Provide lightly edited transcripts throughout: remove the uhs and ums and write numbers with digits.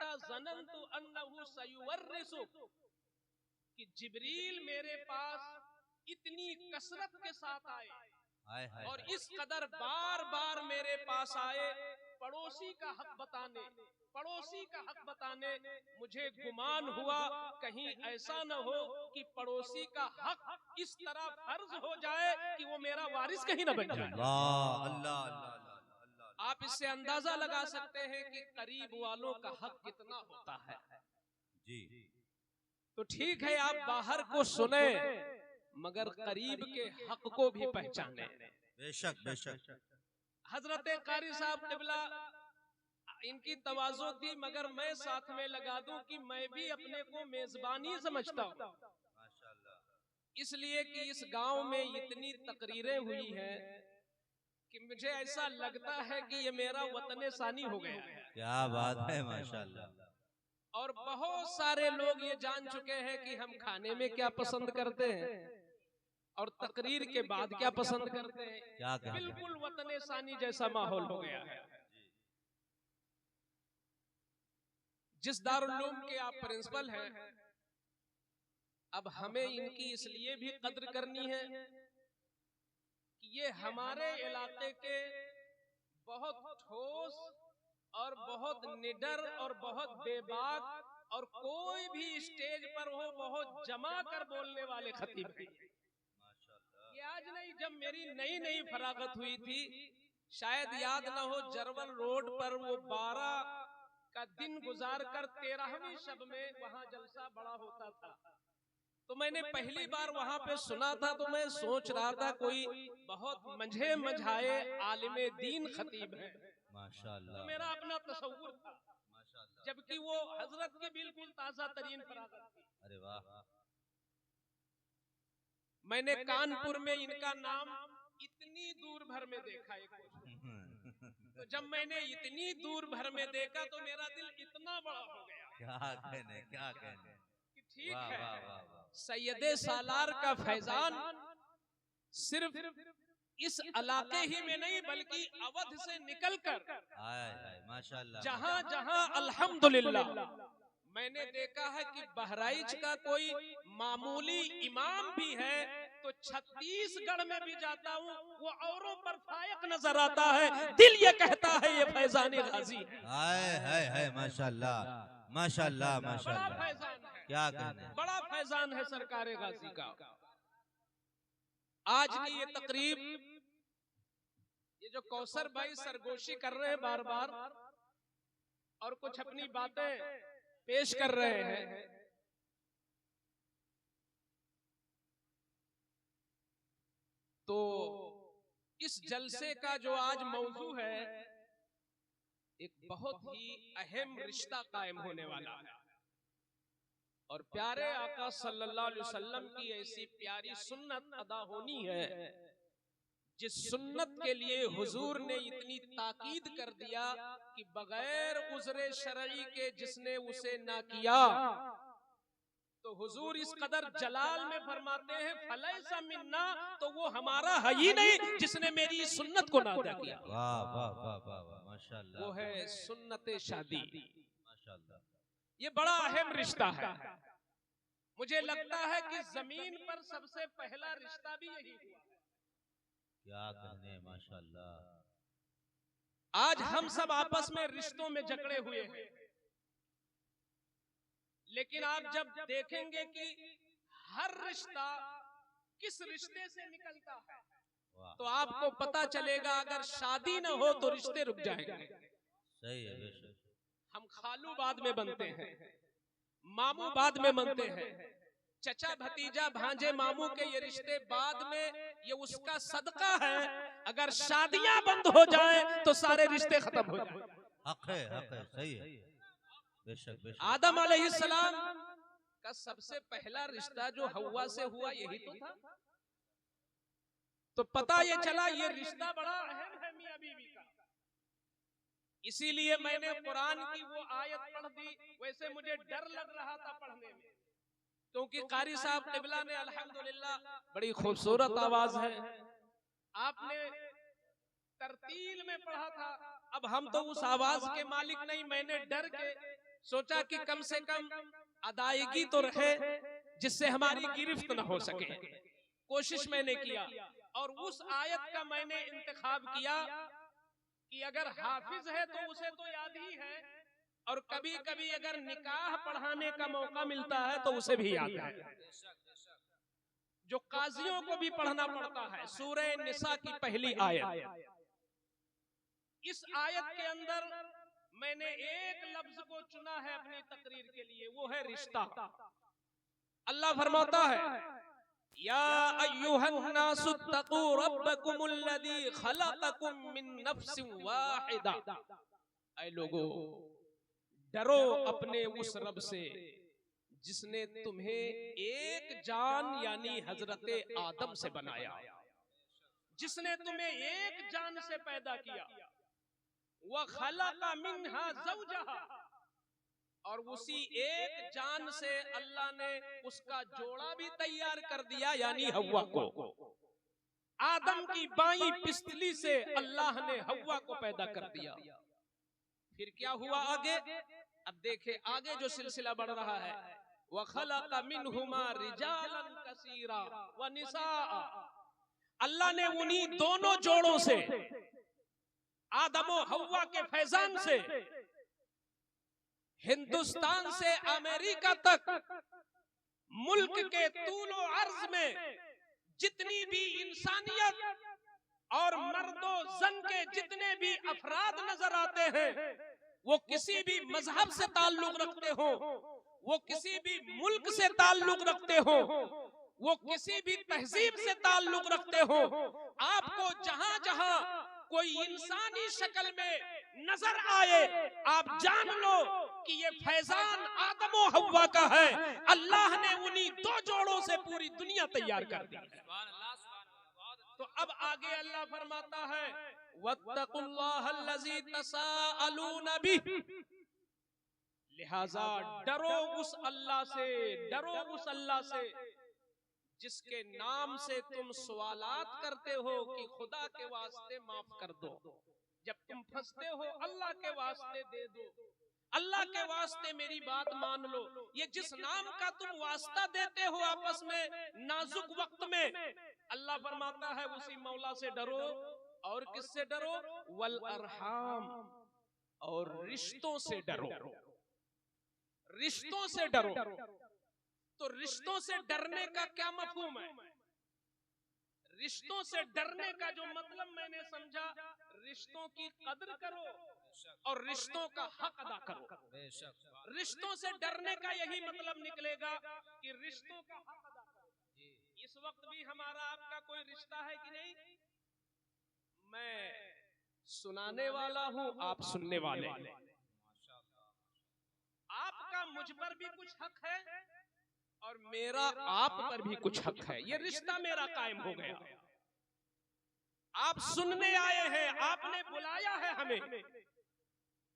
हत्ता ज़नन्तु अन्नहु सयुवर्रिसु, कि जिब्रील मेरे पास इतनी कसरत के साथ आए और इस कदर बार बार मेरे पास आए पड़ोसी का हक बताने, पड़ोसी का हक बताने। मुझे गुमान हुआ कहीं ऐसा न हो कि पड़ोसी का हक इस तरह फर्ज हो जाए कि वो मेरा वारिस कहीं न बन जाए। आप इससे अंदाजा लगा सकते हैं कि करीब वालों का हक कितना होता है जी। तो ठीक है आप बाहर को सुने मगर करीब के हक को भी पहचाने। बेशक बेशक। हजरत कारी साहब क़िबला इनकी तवाज़ो थी, मगर मैं साथ में लगा दूं कि मैं भी अपने को मेजबानी समझता हूं, इसलिए कि इस गांव में इतनी तकरीरें हुई हैं कि मुझे ऐसा लगता है कि ये मेरा वतन सानी हो गया है। क्या बात है, माशाल्लाह। और बहुत सारे लोग ये जान चुके हैं कि हम खाने में क्या पसंद करते हैं और तकरीर के बाद क्या पसंद करते हैं। क्या बिल्कुल वतन सानी जैसा माहौल हो गया है। जिस दारुल उलूम के आप प्रिंसिपल हैं, अब हमें इनकी इसलिए भी कद्र करनी है कि ये हमारे इलाके के बहुत ठोस और बहुत निडर और बहुत बेबाक और कोई भी स्टेज पर हो बहुत जमा कर बोलने वाले खतीब हैं। ये आज नहीं, जब मेरी नई नई फरागत हुई थी, शायद याद ना हो, जरवल रोड पर वो 12 का दिन गुजार कर 13वीं शब में वहां जलसा बड़ा होता था। तो मैंने पहली बार वहां पे सुना था, तो मैं सोच रहा था कोई बहुत मंझे मंझाए आलिमे दीन खतीब है माशाअल्लाह। तो मेरा अपना तसव्वुर था, जबकि वो हजरत की बिल्कुल ताजा तरीन फरागत थी। अरे वाह। मैंने कानपुर में इनका नाम इतनी दूर भर में देखा एक तो जब मैंने इतनी दूर भर में देखा तो मेरा दिल इतना बड़ा हो गया। क्या कहने, क्या कहने। कि ठीक है, सैयदे सालार का फैजान सिर्फ इस इलाके ही में नहीं बल्कि अवध से निकलकर माशाअल्लाह जहां जहां अल्हम्दुलिल्लाह मैंने देखा है कि बहराइच का कोई मामूली इमाम भी है तो छत्तीसगढ़ में भी जाता हूँ वो औरों पर फायक नजर आता है। दिल ये कहता है ये फैजान गाजी है। माशाअल्लाह माशाअल्लाह माशाअल्लाह। बड़ा फैजान है, क्या कहने, बड़ा फैजान है सरकार गाजी का। आज की ये तकरीब, ये जो कौसर भाई सरगोशी कर रहे हैं बार बार और कुछ अपनी बातें पेश कर रहे हैं, तो इस जलसे का जो आज मौजू है एक बहुत ही अहम रिश्ता कायम होने वाला है और प्यारे आका सल्लल्लाहु अलैहि वसल्लम की ऐसी प्यारी सुन्नत अदा होनी है जिस सुन्नत के लिए हुजूर ने इतनी ताकीद कर दिया कि बगैर उज़्र शरई के जिसने उसे ना किया, तो हुजूर इस कदर जलाल में फरमाते हैं फलैसा मिन्ना, तो वो हमारा है ही नहीं जिसने मेरी सुन्नत को ना अदा किया। वाह वाह वाह वाह माशाअल्लाह। वो है सुन्नत शादी। माशाअल्लाह। ये बड़ा अहम रिश्ता है। मुझे लगता है कि जमीन पर सबसे पहला रिश्ता भी यही हुआ। क्या कहने, माशाअल्लाह। आज हम सब आपस में रिश्तों में जकड़े हुए हैं, लेकिन आप जब देखेंगे कि हर रिश्ता किस रिश्ते से निकलता है तो आपको पता चलेगा अगर शादी न हो तो रिश्ते रुक जाएंगे। सही है, बेशक। हम खालू बाद में बनते हैं, मामू बाद में बनते हैं, चचा भतीजा भांजे मामू के ये रिश्ते बाद में, ये उसका सदका है। अगर शादियां बंद हो जाएं तो सारे रिश्ते खत्म हो जाएं। हक है, सही है, बेशक बेशक। आदम अलैहिस्सलाम का सबसे पहला रिश्ता जो हव्वा से हुआ यही तो था। तो पता ये चला ये रिश्ता बड़ा अहम है मियां बीवी का। इसीलिए मैंने कुरान की वो आयत पढ़ दी, वैसे मुझे डर लग रहा था पढ़ने में, क्योंकि कारी साहब क़िबला ने अल्हम्दुलिल्लाह बड़ी खूबसूरत आवाज है, आपने तरतील में पढ़ा था। अब हम तो उस आवाज के मालिक नहीं, मैंने डर के सोचा कि कम से कम अदायगी तो रहे जिससे हमारी गिरफ्त न हो सके। कोशिश मैंने किया और उस आयत का मैंने इंतखाब किया कि अगर हाफिज है तो उसे तो याद ही है, और कभी कभी अगर निकाह पढ़ाने का मौका मिलता है तो उसे भी याद है, जो काजियों को भी पढ़ना पड़ता है। सूरह निसा की पहली आयत। इस आयत के अंदर मैंने एक लफ्ज को चुना है अपनी तकरीर के लिए, वो है रिश्ता। अल्लाह फरमाता है, या अय्युहन्नासु तक़ू रब्बकुमुल्लज़ी खलक़कुम मिन नफ्सिन वाहिदा। ऐ लोगो, डरो अपने उस रब से जिसने तुम्हें एक जान यानी हजरत आदम से बनाया, जिसने तुम्हें एक जान से पैदा किया। व खलक़ मिन्हा ज़ौजहा, और उसी एक जान से अल्लाह ने उसका जोड़ा भी तैयार कर दिया यानी हव्वा को। आदम की बाईं पिस्तली से अल्लाह ने हव्वा को पैदा कर दिया। फिर क्या हुआ आगे? अब देखे आगे जो सिलसिला बढ़ रहा है, व खलक़ मिनहुमा रिजालन कसीरा व निसाअ। अल्लाह ने उन्हीं दोनों जोड़ों से, आदम और हव्वा के फैजान से, हिंदुस्तान से अमेरिका तक मुल्क के तूलो अर्ज में जितनी भी इंसानियत और मर्दो जन के जितने भी अफराद नजर आते हैं, वो किसी भी मजहब से ताल्लुक रखते हो, वो किसी भी मुल्क से ताल्लुक रखते हो, वो किसी भी तहजीब से ताल्लुक रखते हो, आपको जहां जहां कोई इंसानी शक्ल में नजर आए, आप जान लो कि ये फैजान आदम और हव्वा का है। अल्लाह ने उन्हीं दो जोड़ों से पूरी दुनिया तैयार कर दी है। तो अब आगे अल्लाह फरमाता है, वत्तकुल्लाहल्लज़ी तसाअलून बिही, लिहाजा डरो उस अल्लाह से, डरो उस अल्लाह से जिसके नाम से तुम सवालात करते हो कि खुदा के वास्ते माफ कर दो। जब तुम फंसते हो, अल्लाह के वास्ते दे दो, अल्लाह के वास्ते मेरी बात मान लो। ये जिस नाम का तुम वास्ता देते हो आपस में नाजुक वक्त में, अल्लाह फरमाता है उसी मौला से डरो। और किससे डरो? वल अरहाम, और रिश्तों से डरो, रिश्तों से डरो। तो रिश्तों से डरने का क्या मफहूम है? रिश्तों से डरने का जो मतलब मैंने समझा, रिश्तों की कदर करो और रिश्तों का हक अदा करो। रिश्तों से डरने का यही मतलब निकलेगा कि रिश्तों का हक अदा करो। इस वक्त भी हमारा आपका कोई रिश्ता है कि नहीं? मैं सुनाने वाला हूं, आप सुनने वाले। आपका मुझ पर भी कुछ हक है और मेरा आप पर भी कुछ हक है। ये रिश्ता मेरा कायम हो गया। आप सुनने आए हैं, आपने बुलाया है हमें,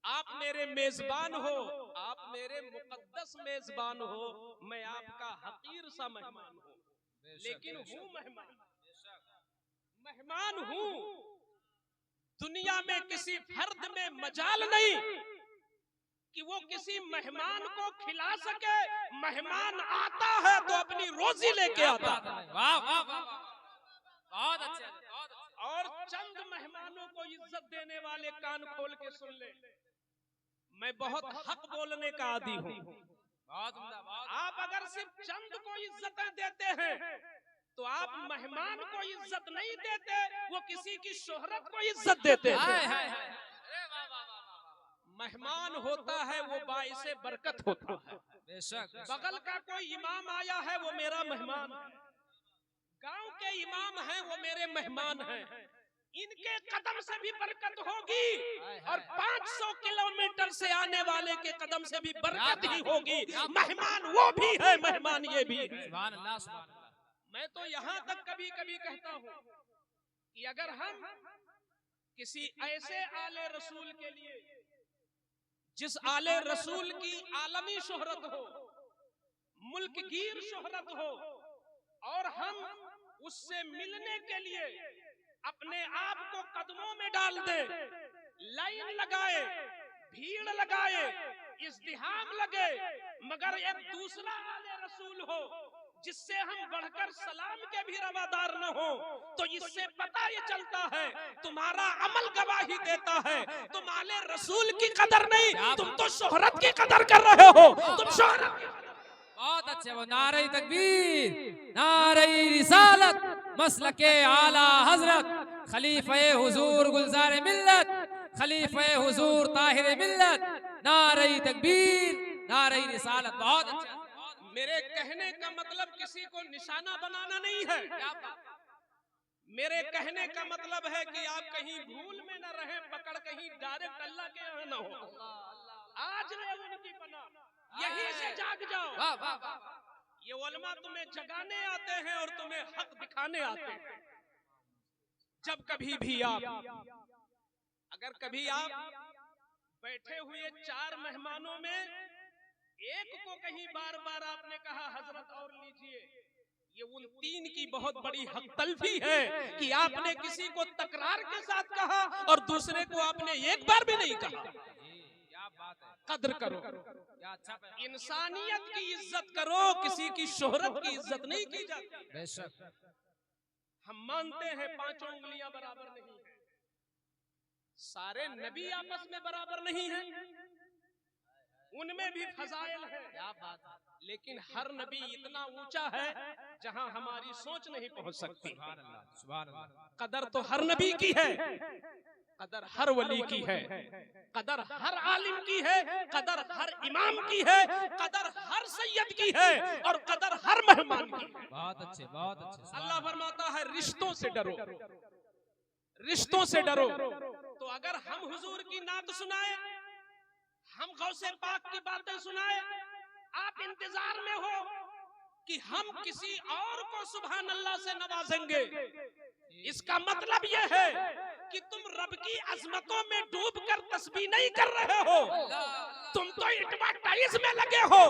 आप मेरे मेजबान हो, आप मेरे मुकद्दस मेजबान हो। मैं आपका हकीर सा मेहमान हूं, लेकिन हूं मेहमान, मेहमान हूं। दुनिया में किसी फर्द में मजाल नहीं कि वो किसी मेहमान को खिला सके। मेहमान आता है तो अपनी रोजी लेके आता है। वाह वाह वाह, बहुत अच्छे। और चंद मेहमानों को इज्जत देने वाले कान खोल के सुन ले, मैं बहुत हक बोलने का आदी हूँ। आप अगर सिर्फ चंद को इज्जतें देते हैं तो आप मेहमान को इज्जत नहीं देते, वो किसी की शोहरत को इज्जत देते हैं। मेहमान होता है वो बाइसे बरकत होता है। बेशक। बगल का कोई इमाम आया है वो मेरा मेहमान है, गांव के इमाम हैं वो मेरे मेहमान हैं। इनके कदम से भी बरकत होगी और 500 किलोमीटर से आने वाले के कदम से भी बरकत ही होगी। मेहमान वो भी है, मेहमान ये भी है। सुभान अल्लाह, सुभान अल्लाह। मैं तो यहाँ तक कभी कभी कहता हूँ कि अगर हम किसी ऐसे आले रसूल के लिए, जिस आले रसूल की आलमी शोहरत हो, मुल्क गिर शोहरत हो, और हम उससे मिलने के लिए अपने आप को कदमों में डाल दें, लाइन लगाए, भीड़ लगाए, इस इज़्दिहाम लगे, मगर एक दूसरा आले रसूल हो जिससे हम बढ़कर सलाम के भी रवादार न हो, तो इससे पता ये चलता है तुम्हारा अमल गवाही देता है तुम आले रसूल की कदर नहीं, तुम तो शोहरत की कदर कर रहे हो। तुम शोहरत बहुत अच्छे। वो नारे तकबीर, नारे रिसालत, मसलके आला हजरत, खलीफे हुजूर गुलजार मिल्लत, खलीफे हुजूर ताहिर मिल्लत, नारे तकबीर, नारे रिसालत। बहुत अच्छा। मेरे कहने का मतलब किसी को निशाना बनाना नहीं है, मेरे कहने का मतलब है कि आप कहीं भूल में न रहे, पकड़ कहीं डायरेक्ट अल्लाह के यहाँ न हो। आज ले उनकी बना, यहीं से जाग जाओ। वाह वाह वाह। ये उलमा तुम्हें जगाने आते हैं और तुम्हें हक दिखाने आते हैं। जब कभी भी अगर कभी आप बैठे हुए 4 मेहमानों में एक को कहीं बार बार आपने कहा हजरत और लीजिए, ये उन 3 की बहुत बड़ी हक तलफी है कि आपने किसी को तकरार के साथ कहा और दूसरे को आपने एक बार भी नहीं कहा। क्या बात है। कद्र करो, क्या अच्छा। इंसानियत की इज्जत करो, किसी की शोहरत की इज्जत नहीं की जाती। बेशक। हम मानते हैं 5 उंगलियां बराबर नहीं है, सारे नबी आपस में बराबर नहीं है, उनमें भी फजाइल है। क्या बात है। लेकिन हर नबी इतना ऊंचा है जहां हमारी सोच नहीं पहुंच सकती। सुभान अल्लाह, सुभान अल्लाह। कदर तो हर नबी की है, कदर हर वली की है, कदर हर आलिम की है, कदर हर इमाम की है, कदर हर सैयद की है और कदर हर मेहमान की है। बहुत अच्छे, बहुत अच्छे। अल्लाह फरमाता है रिश्तों से डरो, रिश्तों से डरो। तो अगर हम हुजूर की नात सुनाए, हम गौसे पाक की बातें सुनाए, आप इंतजार में हो कि हम किसी और को सुभान अल्लाह से नवाजेंगे, इसका मतलब यह है कि तुम रब की अजमतों में डूबकर तस्बीह नहीं कर रहे हो, तुम तो एडवर्टाइज में लगे हो।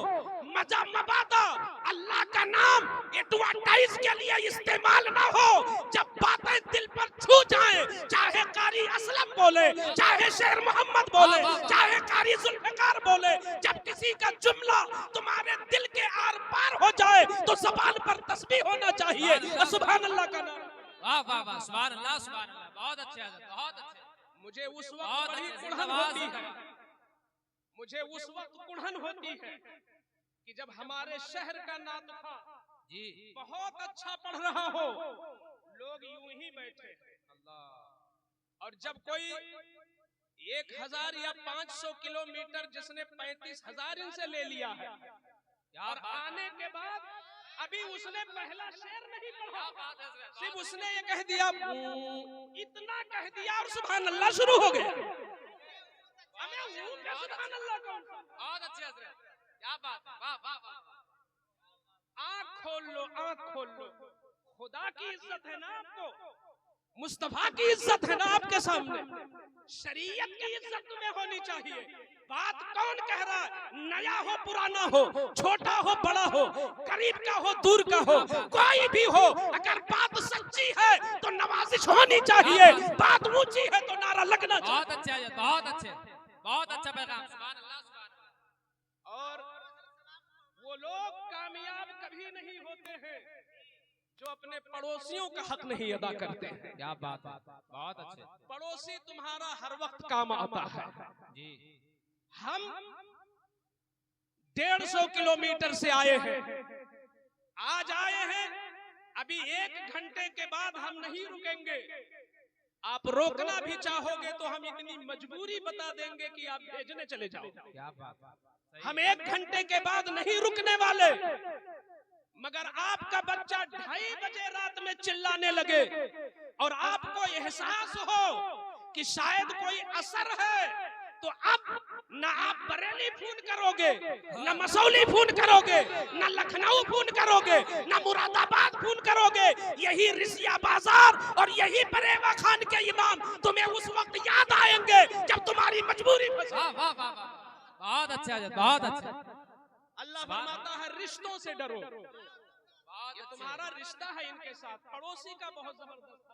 मजा मबादा अल्लाह का नाम एडवर्टाइज के लिए इस्तेमाल ना हो। जब बातें दिल पर छू जाए, चाहे कारी असलम बोले, चाहे शेर मोहम्मद बोले, चाहे कारी जुल्फिकार बोले, जब किसी का जुमला तुम्हारे दिल के आर पार हो जाए तो ज़बान पर तस्बीह होना चाहिए, सुभान अल्लाह का नाम। वाह वाह वाह, सुभान अल्लाह, सुभान अल्लाह। बहुत अच्छे हज़रत, बहुत अच्छे। मुझे उस वक्त बड़ी कुढ़न होती है, मुझे उस वक्त कुढ़न होती है कि जब हमारे शहर का नात था जी, बहुत अच्छा पढ़ रहा हो, लोग यूं ही बैठे हैं, और जब कोई 1000 या 500 किलोमीटर जिसने 35,000 इनसे ले लिया है और आने के बाद अभी उसने पहला शेर नहीं पढ़ा, सिर्फ उसने ये कह दिया, इतना कह दिया और सुभान अल्लाह शुरू हो गया। सुभान अल्लाह कौन सा? बहुत अच्छे हज़रत, क्या बात है। वाह वाह वाह। आँख खोल लो, आँख खोल लो, खुदा की इज्जत है ना आपको, मुस्तफा की इज्जत है ना आपके सामने, शरीयत की इज्जत तुम्हें होनी चाहिए। बात कौन कह रहा है, नया हो पुराना हो, छोटा हो बड़ा हो, करीब का हो दूर का हो, कोई भी हो, अगर बात सच्ची है तो नवाजिश होनी चाहिए, बात ऊंची है तो नारा लगना चाहिए। बहुत अच्छे हज़रत, बहुत अच्छे, बहुत अच्छा पैगाम। सुभान अल्लाह, सुभान अल्लाह। और वो लोग कामयाब कभी नहीं होते हैं जो अपने पड़ोसियों का हक नहीं अदा करते हैं। क्या बात है, बहुत अच्छे। पड़ोसी तुम्हारा हर वक्त काम आता है। जी, हम 150 किलोमीटर से आए हैं, आज आए हैं, अभी 1 घंटे के बाद हम नहीं रुकेंगे। आप रोकना भी चाहोगे तो हम इतनी मजबूरी बता देंगे कि आप भेजने चले जाओ। क्या बात है। हम 1 घंटे के बाद नहीं रुकने वाले, मगर आपका बच्चा 2:30 बजे रात में चिल्लाने लगे और आपको एहसास हो कि शायद कोई असर है, तो अब न आप बरेली फोन करोगे, न मसौली फोन करोगे, न लखनऊ फोन करोगे, न मुरादाबाद फोन करोगे, यही रिसिया बाजार और यही बरेवा खान के इमाम तुम्हें उस वक्त याद आएंगे जब तुम्हारी मजबूरी फंसे। वाह वाह वाह वाह, बहुत अच्छा हज़रत, बहुत अच्छा। अल्लाह फरमाता है रिश्तों से डरो, ये तुम्हारा रिश्ता है इनके साथ। पड़ोसी का बहुत जबरदस्त,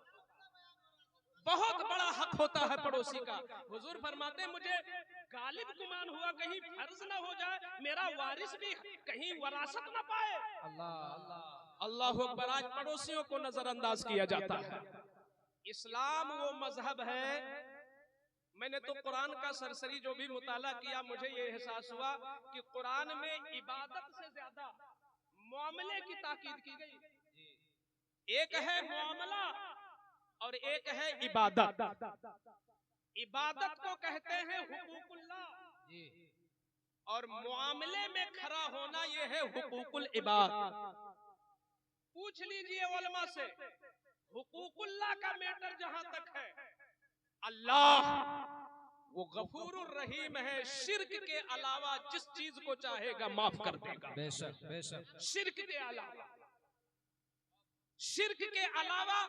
बहुत बड़ा हक होता है पड़ोसी का। हुजूर फरमाते मुझे गालिब गुमान हुआ कहीं फर्ज ना हो जाए, मेरा वारिस भी कहीं वरासत ना पाए। अल्लाह अकबर। आज पड़ोसियों को नजरअंदाज किया जाता है। इस्लाम वो मजहब है, मैंने तो कुरान का सरसरी जो भी मुताला किया, मुझे ये एहसास हुआ कि कुरान में इबादत से ज्यादा मुआमले की ताकीद की गई। एक है मुआमला और एक है इबादत। इबादत को कहते हैं हुकूकुल्लाह और मुआमले में खड़ा होना ये है हुकूकुल इबाद। पूछ लीजिए उलमा से, हुकूकुल्लाह का मैटर जहां तक है, अल्लाह वो गफूरुर रहीम है, शिर्क के अलावा जिस चीज को चाहेगा माफ कर देगा। बेशक बेशक। शिर्क के अलावा, शिर्क के अलावा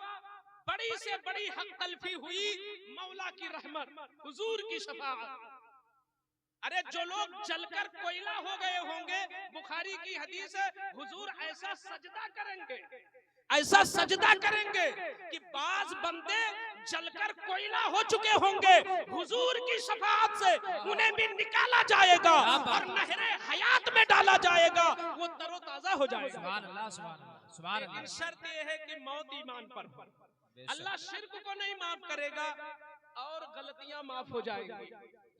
बड़ी से बड़ी हक तलफी हुई मौला की रहमत, हुजूर की शफाअत। अरे जो लोग जलकर कोयला हो गए होंगे, बुखारी की हदीस है, हुजूर ऐसा सजदा करेंगे, ऐसा सजदा करेंगे कि बाज बंदे जलकर कोयला हो चुके होंगे, हुजूर की शफाअत से उन्हें भी निकाला जाएगा और नहरे हयात में डाला जाएगा, वो तरोताजा हो जाएगा। सुभान अल्लाह, सुभान अल्लाह, सुभान अल्लाह। लेकिन शर्त यह है कि मौत ईमान पर हो। अल्लाह शिर्क को नहीं माफ करेगा और गलतियां माफ हो जाएंगी।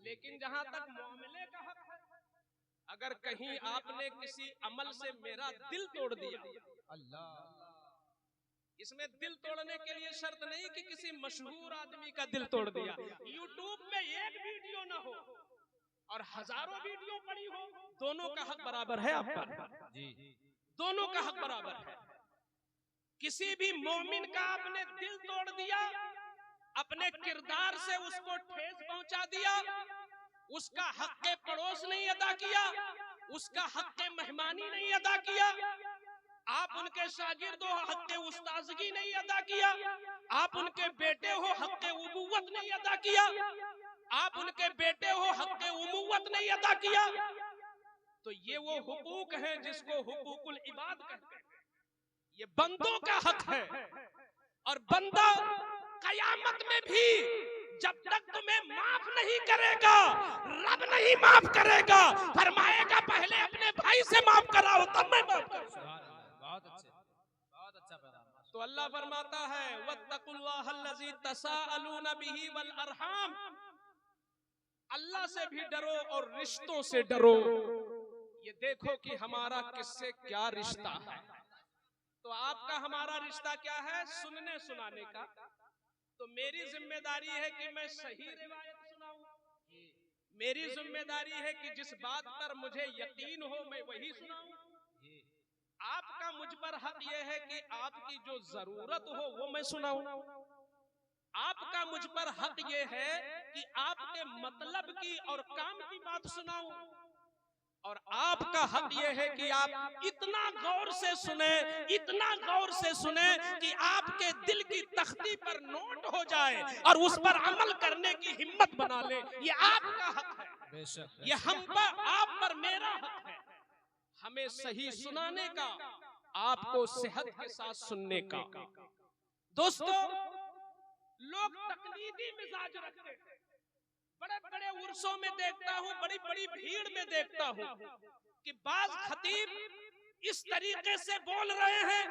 लेकिन जहां तक मामले का हक है, अगर कहीं आपने किसी अमल से मेरा दिल तोड़ दिया, अल्लाह, इसमें दिल तोड़ने के लिए शर्त नहीं कि किसी मशहूर आदमी का दिल तोड़ दिया। यूट्यूब में एक वीडियो ना हो और हजारों वीडियो पड़ी हो, दोनों का हक बराबर है आप पर। दोनों का हक बराबर है। किसी भी मोमिन का आपने दिल तोड़ दिया, अपने किरदार से उसको ठेस पहुंचा दिया, उसका हक पड़ोस नहीं अदा किया, उसका हक मेहमानी नहीं अदा किया, आप उनके शागिर्द हो, हक उस्ताजगी नहीं अदा किया, आप उनके बेटे हो, हक उबुवत नहीं अदा किया, आप उनके बेटे हो, हक उबुवत नहीं अदा किया, तो ये वो हुकूक हैं जिसको हुकूकुल इबाद कहते हैं। ये बंदों का हक है और बंदा कयामत में भी जब तक तुम्हें माफ नहीं करेगा, रब नहीं माफ करेगा, फरमाएगा पहले अपने भाई से माफ कराओ तब मैं माफ करूंगा। बहुत अच्छे, बहुत अच्छा पैगाम। तो अल्लाह फरमाता है वत्तकुल्लाहल्लज़ी तसाअलूना बिही वल अरहाम, अल्लाह से भी डरो और रिश्तों से डरो। ये देखो कि हमारा किससे क्या रिश्ता है। तो आपका हमारा रिश्ता क्या है? सुनने सुनाने का। तो मेरी जिम्मेदारी है कि मैं सही रिवायत सुनाऊं, मेरी जिम्मेदारी है कि जिस बात पर मुझे यकीन हो मैं वही सुनाऊं। आपका मुझ पर हक यह है कि आपकी जो जरूरत हो वो मैं सुनाऊं। आपका मुझ पर हक ये है कि आपके मतलब की और काम की बात सुनाऊं, और आपका हक ये है कि आप इतना गौर से सुने, इतना गौर से सुने कि आपके दिल की तख्ती पर नोट हो जाए और उस पर अमल करने की हिम्मत बना ले। ये आपका हक है, बेशक, ये हम पर, आप पर मेरा हक है, हमें सही सुनाने का, आपको सेहत के साथ सुनने का। दोस्तों, लोग तकलीदी मिजाज रखते हैं। बड़े बड़े उर्सों में देखता हूँ, बड़ी बड़ी भीड़ में देखता हूँ कि बाज खतीब इस तरीके से बोल रहे हैं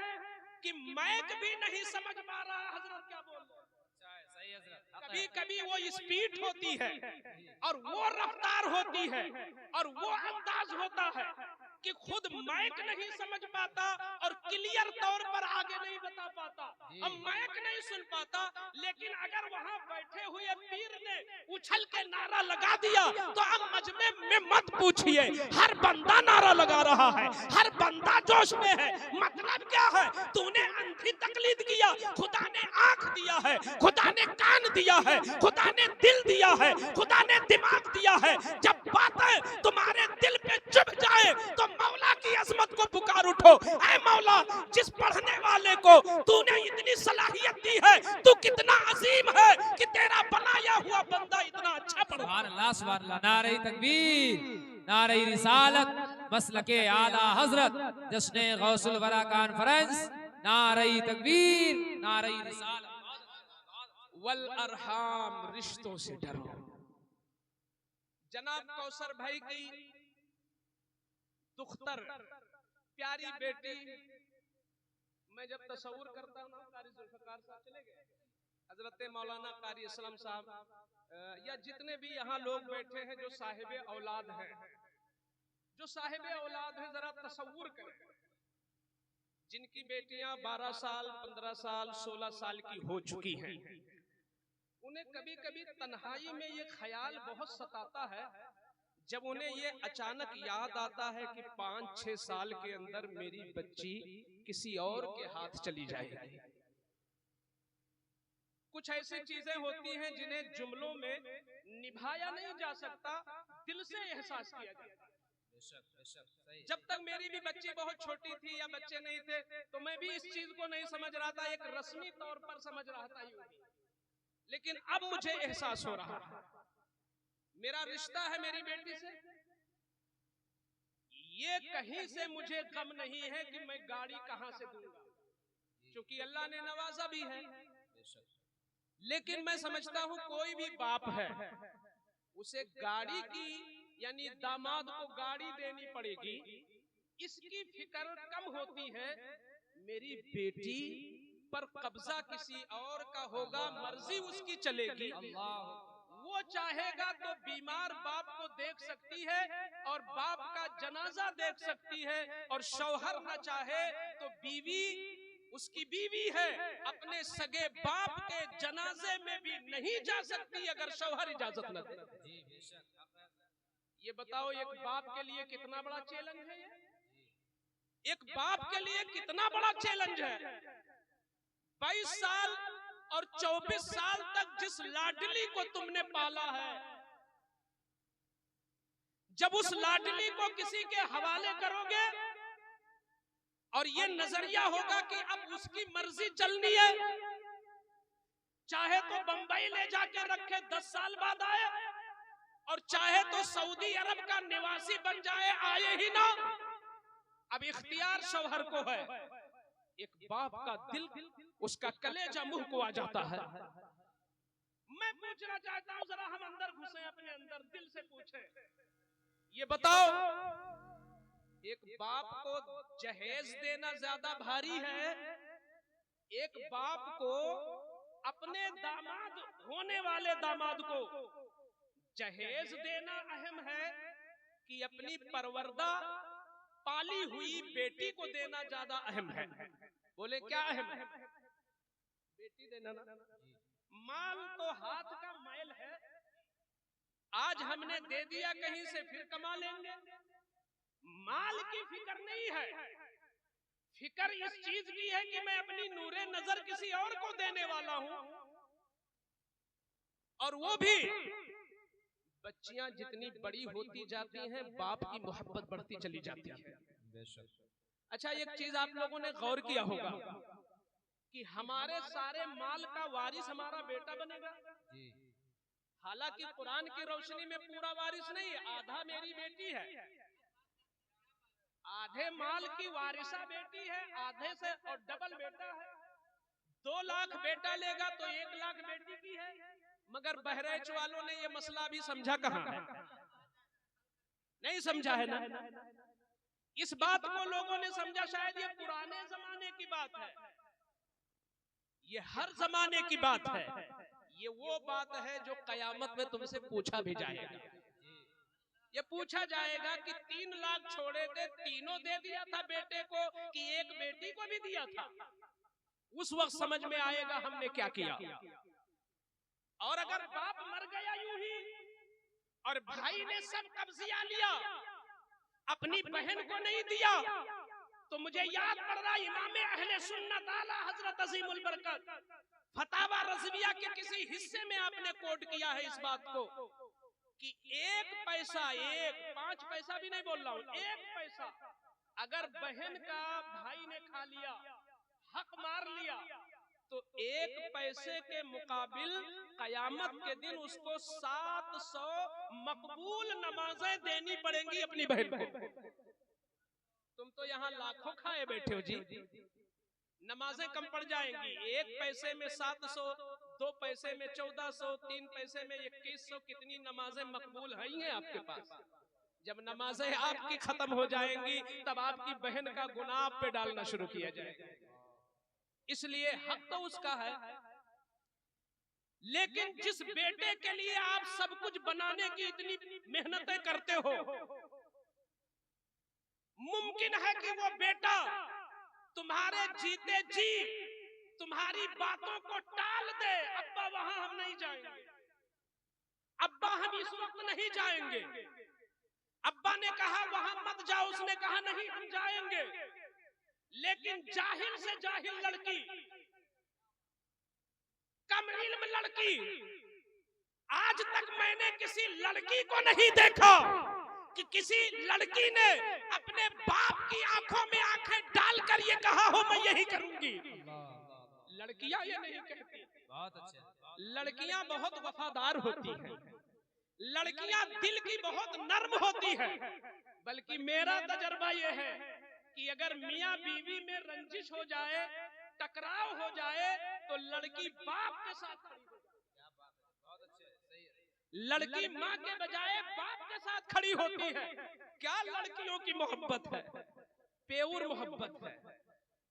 कि माइक भी नहीं समझ पा रहा हजरत क्या बोल रहे हैं। कभी कभी वो स्पीड होती है और वो रफ्तार होती है और वो अंदाज होता है कि खुद माइक नहीं समझ पाता और क्लियर तौर पर आगे नहीं बता पाता, अब माइक नहीं सुन पाता। लेकिन अगर वहाँ बैठे हुए पीर ने उछल के नारा लगा दिया तो अब मजमे में मत पूछिए, हर बंदा नारा लगा रहा है, हर बंदा जोश में है। मतलब क्या है? तूने अंधी तकलीद किया, खुदा ने आंख दिया है, खुदा ने कान दिया है, खुदा ने दिल दिया है, खुदा ने दिमाग दिया है। जब बातें तुम्हारे दिल पे चुभ जाए तो मौला की अजमत को पुकार उठो, ऐ मौला, जिस पढ़ने वाले को तूने इतनी सलाहियत दी है, तू कितना अजीम है कि तेरा बनाया हुआ बंदा इतना अच्छा पढ़ता है। सुभान अल्लाह, सुभान अल्लाह। नारे तकबीर, नारे रिसालत, मसलके आला हजरत, जश्न गौसुल वरा कॉन्फ्रेंस, नारे तकबीर, नारे रिसालत। वल अरहाम, रिश्तों से डरो। जनाब कौसर भाई की दुख्तर प्यारी बेटी, मैं जब तस्वुर करता हूँ कारी जुल्फकार साहब चले गए, हजरत मौलाना कारी असलम साहब या जितने भी यहाँ लोग बैठे हैं जो साहिब औलाद हैं, जो साहिब औलाद हैं, जरा तस्वुर करें जिनकी बेटियां 12 साल 15 साल 16 साल की हो चुकी हैं, उन्हें कभी कभी तन्हाई में ये ख्याल बहुत सताता है, जब उन्हें ये अचानक याद आता है कि 5-6 साल के अंदर मेरी बच्ची किसी और के हाथ चली जाएगी। कुछ ऐसी चीजें होती हैं जिन्हें जुमलों में निभाया नहीं जा सकता, दिल से एहसास किया जाता है। जब तक मेरी भी बच्ची बहुत छोटी थी या बच्चे नहीं थे तो मैं भी इस चीज को नहीं समझ रहा था, एक रस्मी तौर पर समझ रहा था यूं ही। लेकिन अब मुझे एहसास हो रहा है, मेरा रिश्ता है मेरी बेटी से, ये कहीं से मुझे गम नहीं है कि मैं गाड़ी कहां से दूंगा, क्योंकि अल्लाह ने नवाजा भी है। लेकिन मैं समझता हूं कोई भी बाप है उसे गाड़ी की यानी दामाद को गाड़ी देनी पड़ेगी, इसकी फिक्र कम होती है मेरी बेटी पर कब्जा किसी और का होगा, मर्जी उसकी चलेगी। वो चाहेगा तो बीमार बाप को देख सकती है और बाप का जनाजा देख सकती है, और शौहर न चाहे तो बीवी, उसकी बीवी है, अपने सगे बाप के जनाजे में भी नहीं जा सकती अगर शौहर इजाजत न दे। ये बताओ एक बाप के लिए कितना बड़ा चैलेंज है ये? एक बाप के लिए कितना बड़ा चैलेंज है? 22 साल और 24 साल तक जिस लाडली को तुमने पाला है, जब उस लाडली को किसी के हवाले करोगे और ये नजरिया होगा कि अब उसकी मर्जी चलनी है, चाहे तो बंबई ले जाके रखे 10 साल बाद आए और चाहे तो सऊदी अरब का निवासी बन जाए, आए ही ना, अब इख्तियार शौहर को है। एक बाप का दिल, उसका कलेजा मुंह को आ जाता है। मैं पूछना चाहता हूं, जरा हम अंदर घुसे, अपने अंदर दिल से पूछे, ये बताओ एक बाप को जहेज देना ज्यादा भारी है, एक बाप को अपने दामाद होने वाले दामाद को जहेज देना अहम है कि अपनी परवरदा पाली हुई बेटी को देना ज्यादा अहम है? बोले क्या अहम है? बेटी देना ना। माल तो हाथ का मैल है, आज हमने दे दिया, कहीं से फिर कमा लेंगे। माल की फिक्र नहीं है, फिक्र इस चीज की है कि मैं अपनी नूरे नजर किसी और को देने वाला हूं, और वो भी बच्चियां जितनी बड़ी होती जाती हैं बाप की मोहब्बत बढ़ती चली जाती है। अच्छा, एक चीज आप लोगों ने गौर किया होगा कि हमारे सारे माल का वारिस हमारा बेटा बनेगा। हालांकि कुरान की रोशनी में पूरा वारिस नहीं, आधा मेरी बेटी है, आधे माल की वारिसा बेटी है, आधे से और डबल बेटा है। 2 लाख बेटा लेगा तो 1 लाख बेटी की है, मगर बहरेच वालों ने ये मसला भी समझा कहां है? नहीं समझा है ना। इस बात को लोगों ने समझा शायद ये पुराने जमाने की बात है, ये हर जमाने की बात है, ये वो बात है जो कयामत में तुमसे पूछा भी जाएगा। ये पूछा जाएगा कि 3 लाख छोड़े थे, तीनों दे दिया था बेटे को कि एक बेटी को भी दिया था? उस वक्त समझ में आएगा हमने क्या किया। और अगर बाप मर गया यूं ही और भाई ने सब कब्जिया लिया, अपनी बहन को नहीं दिया, तो मुझे याद पड़ रहा इमाम अहले सुन्नत आला हजरत अजीमुल बरकत फतावा रज़विया के किसी हिस्से में आपने कोट किया है इस बात को कि 1 पैसा, 5 पैसा भी नहीं बोल रहा हूं, 1 पैसा अगर बहन का भाई ने खा लिया, हक मार लिया, तो 1 पैसे के मुकाबिल कयामत के दिन उसको 700 मकबूल नमाजें देनी पड़ेंगी अपनी बहन को। तुम तो यहाँ लाखों खाए बैठे हो जी, नमाजें कम पड़ जाएंगी। 1 पैसे में 700 2 पैसे में 1400, 3 पैसे में 2100, कितनी नमाजें मकबूल हुई हैं आपके पास। जब नमाजें आपकी खत्म हो जाएंगी तब आपकी बहन का गुनाह आप पे डालना शुरू किया जाएगा। इसलिए हक तो उसका है, लेकिन जिस बेटे के लिए आप सब कुछ बनाने की इतनी मेहनतें करते हो, मुमकिन है कि वो बेटा तुम्हारे जीते जी तुम्हारी बातों को टाल दे। अब्बा वहां हम नहीं जाएंगे, अब्बा हम इस वक्त नहीं जाएंगे, अब्बा ने कहा वहां मत जाओ, उसने कहा नहीं हम जाएंगे। लेकिन जाहिल से जाहिल लड़की, कम इल्म लड़की, आज तक मैंने किसी लड़की को नहीं देखा कि किसी लड़की ने अपने बाप की आंखों में आंखें डालकर ये कहा हो मैं यही करूंगी। लड़कियां ये नहीं कहती। बहुत अच्छे। लड़कियां बहुत वफादार होती हैं, लड़कियां दिल की बहुत नर्म होती है। बल्कि मेरा तजर्बा ये है कि अगर मियां बीवी में रंजिश हो जाए, टकराव हो जाए, तो लड़की बाप के साथ खड़ी हो जाए। लड़की माँ के बजाय बाप के साथ खड़ी होती है। क्या लड़कियों की मोहब्बत है, प्योर मोहब्बत है,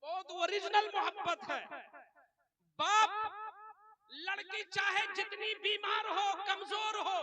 बहुत ओरिजिनल मोहब्बत है। बाप लड़की चाहे जितनी बीमार हो, कमजोर हो,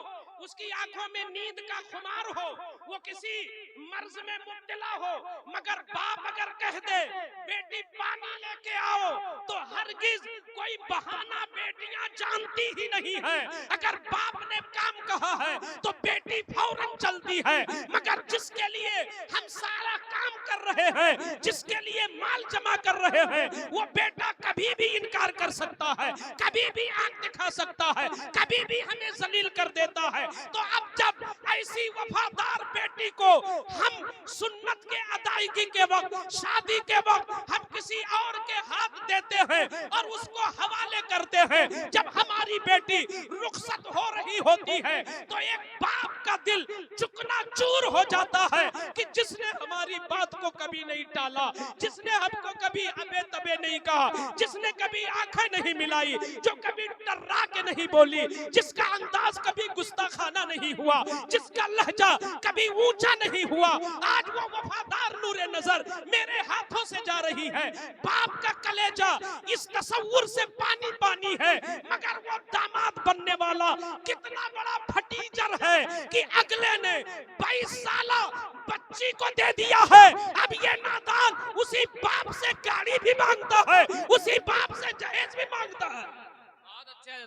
उसकी आंखों में नींद का खुमार हो, वो किसी मर्ज में मुब्तला हो, मगर बाप अगर कह दे बेटी पानी लेके आओ, तो हरगिज कोई बहाना बेटियां जानती ही नहीं है। अगर बाप ने काम कहा है तो बेटी फौरन चलती है। मगर जिसके लिए हम सारा काम कर रहे हैं, जिसके लिए माल जमा कर रहे हैं, वो बेटा कभी भी इनकार कर सकता है, कभी भी आंख दिखा सकता है, कभी भी हमें जलील कर देता है। तो अब जब ऐसी वफादार बेटी को हम सुन्नत के अदायगी के वक्त, शादी के वक्त हम किसी और के हाथ देते हैं और उसको हवाले करते हैं, जब हमारी बेटी रुखसत हो रही होती है तो एक बाप का दिल चुकना चूर हो जाता है कि जिसने हमारी बात को कभी नहीं टाला, जिसने हमको कभी अबे तबे नहीं कहा, जिसने कभी आंखें नहीं मिलाई, जो कभी टर्रा के नहीं बोली, जिसका अंदाज कभी गुस्ताखाना नहीं हुआ, जिसका लहजा कभी ऊंचा नहीं हुआ, आज वो वफादार नूरे नजर मेरे हाथों से जा रही है। बाप का कलेजा इस तसव्वुर से पानी पानी है, मगर वो दामाद बनने वाला कितना बड़ा फटीचर है कि अगले ने 22 साला बच्ची को दे दिया है। अब ये नादान उसी बाप से गाड़ी भी मांगता है, उसी बाप से जहेज भी मांगता है।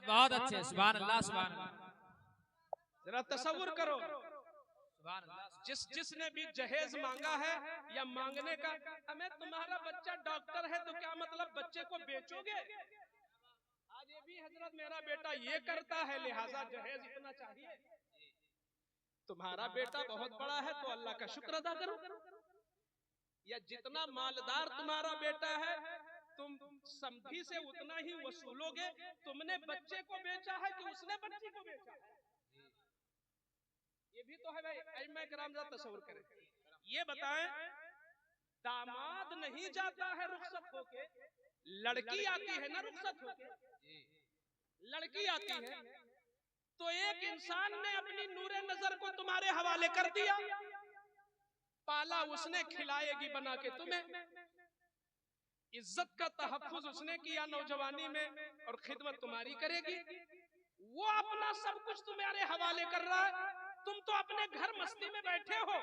बहुत अच्छे। सुभान अल्लाह, सुभान अल्लाह। जरा तसव्वुर करो, जिसने भी जहेज मांगा है या मांगने का, हमें तुम्हारा बच्चा डॉक्टर है तो क्या मतलब बच्चे को बेचोगे? आज ये भी हजरत मेरा बेटा ये करता है लिहाजा जहेज इतना चाहिए। तुम्हारा बेटा बहुत बड़ा है तो अल्लाह का शुक्र अदा करो। या जितना मालदार तुम्हारा बेटा है तुम समधी से उतना ही वसूलोगे। तुमने बच्चे को बेचा है कि उसने बच्ची को बेचा है? ये भी तो है भाई। अइम्मा किराम जरा तसव्वुर करें, ये बताएं, दामाद नहीं जाता है रुखसत होके, लड़की आती है ना रुखसत होके, लड़की आती है तो एक इंसान ने अपनी नूरे नजर को तुम्हारे हवाले कर दिया, पाला उसने, खिलाएगी बना के तुम्हें, इज्जत का तहफ्फुज उसने किया नौजवानी में और खिदमत तुम्हारी करेगी। वो अपना सब कुछ तुम्हारे हवाले कर रहा है, तुम तो अपने घर मस्ती में बैठे हो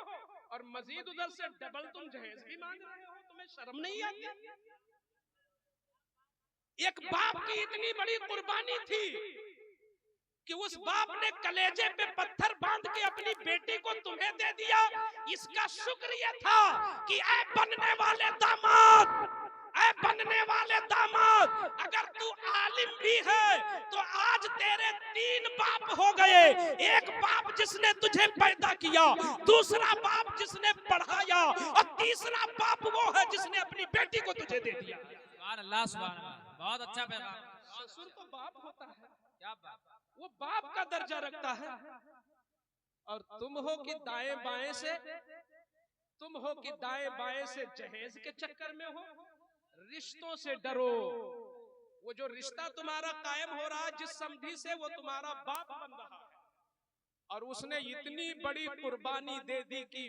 और मजीद उधर से डबल तुम जहेज भी मांग रहे हो। तुम्हें शर्म नहीं आती? एक बाप की इतनी बड़ी कुर्बानी थी कि उस बाप ने कलेजे पे पत्थर बांध के अपनी बेटी को तुम्हें दे दिया। इसका शुक्र ये था कि ऐ बनने वाले दामाद, ऐ बनने वाले दामाद, अगर तू आलिम भी है तो आज तेरे 3 बाप हो गए। एक बाप जिसने तुझे पैदा किया, दूसरा बाप जिसने पढ़ाया और तीसरा बाप वो है जिसने अपनी बेटी को तुझे दे दिया। सुभान अल्लाह, सुभान अल्लाह। बहुत अच्छा पैगाम। ससुर तो बाप होता है, क्या बात, वो बाप का दर्जा रखता है। और तुम हो कि दाएं बाएं से, तुम हो कि दाएं बाएं से जहेज के चक्कर में हो। रिश्तों से डरो, वो जो रिश्ता तुम्हारा कायम हो रहा है जिस समधी से, वो तुम्हारा बाप बन रहा है, और उसने इतनी बड़ी कुर्बानी दे दी कि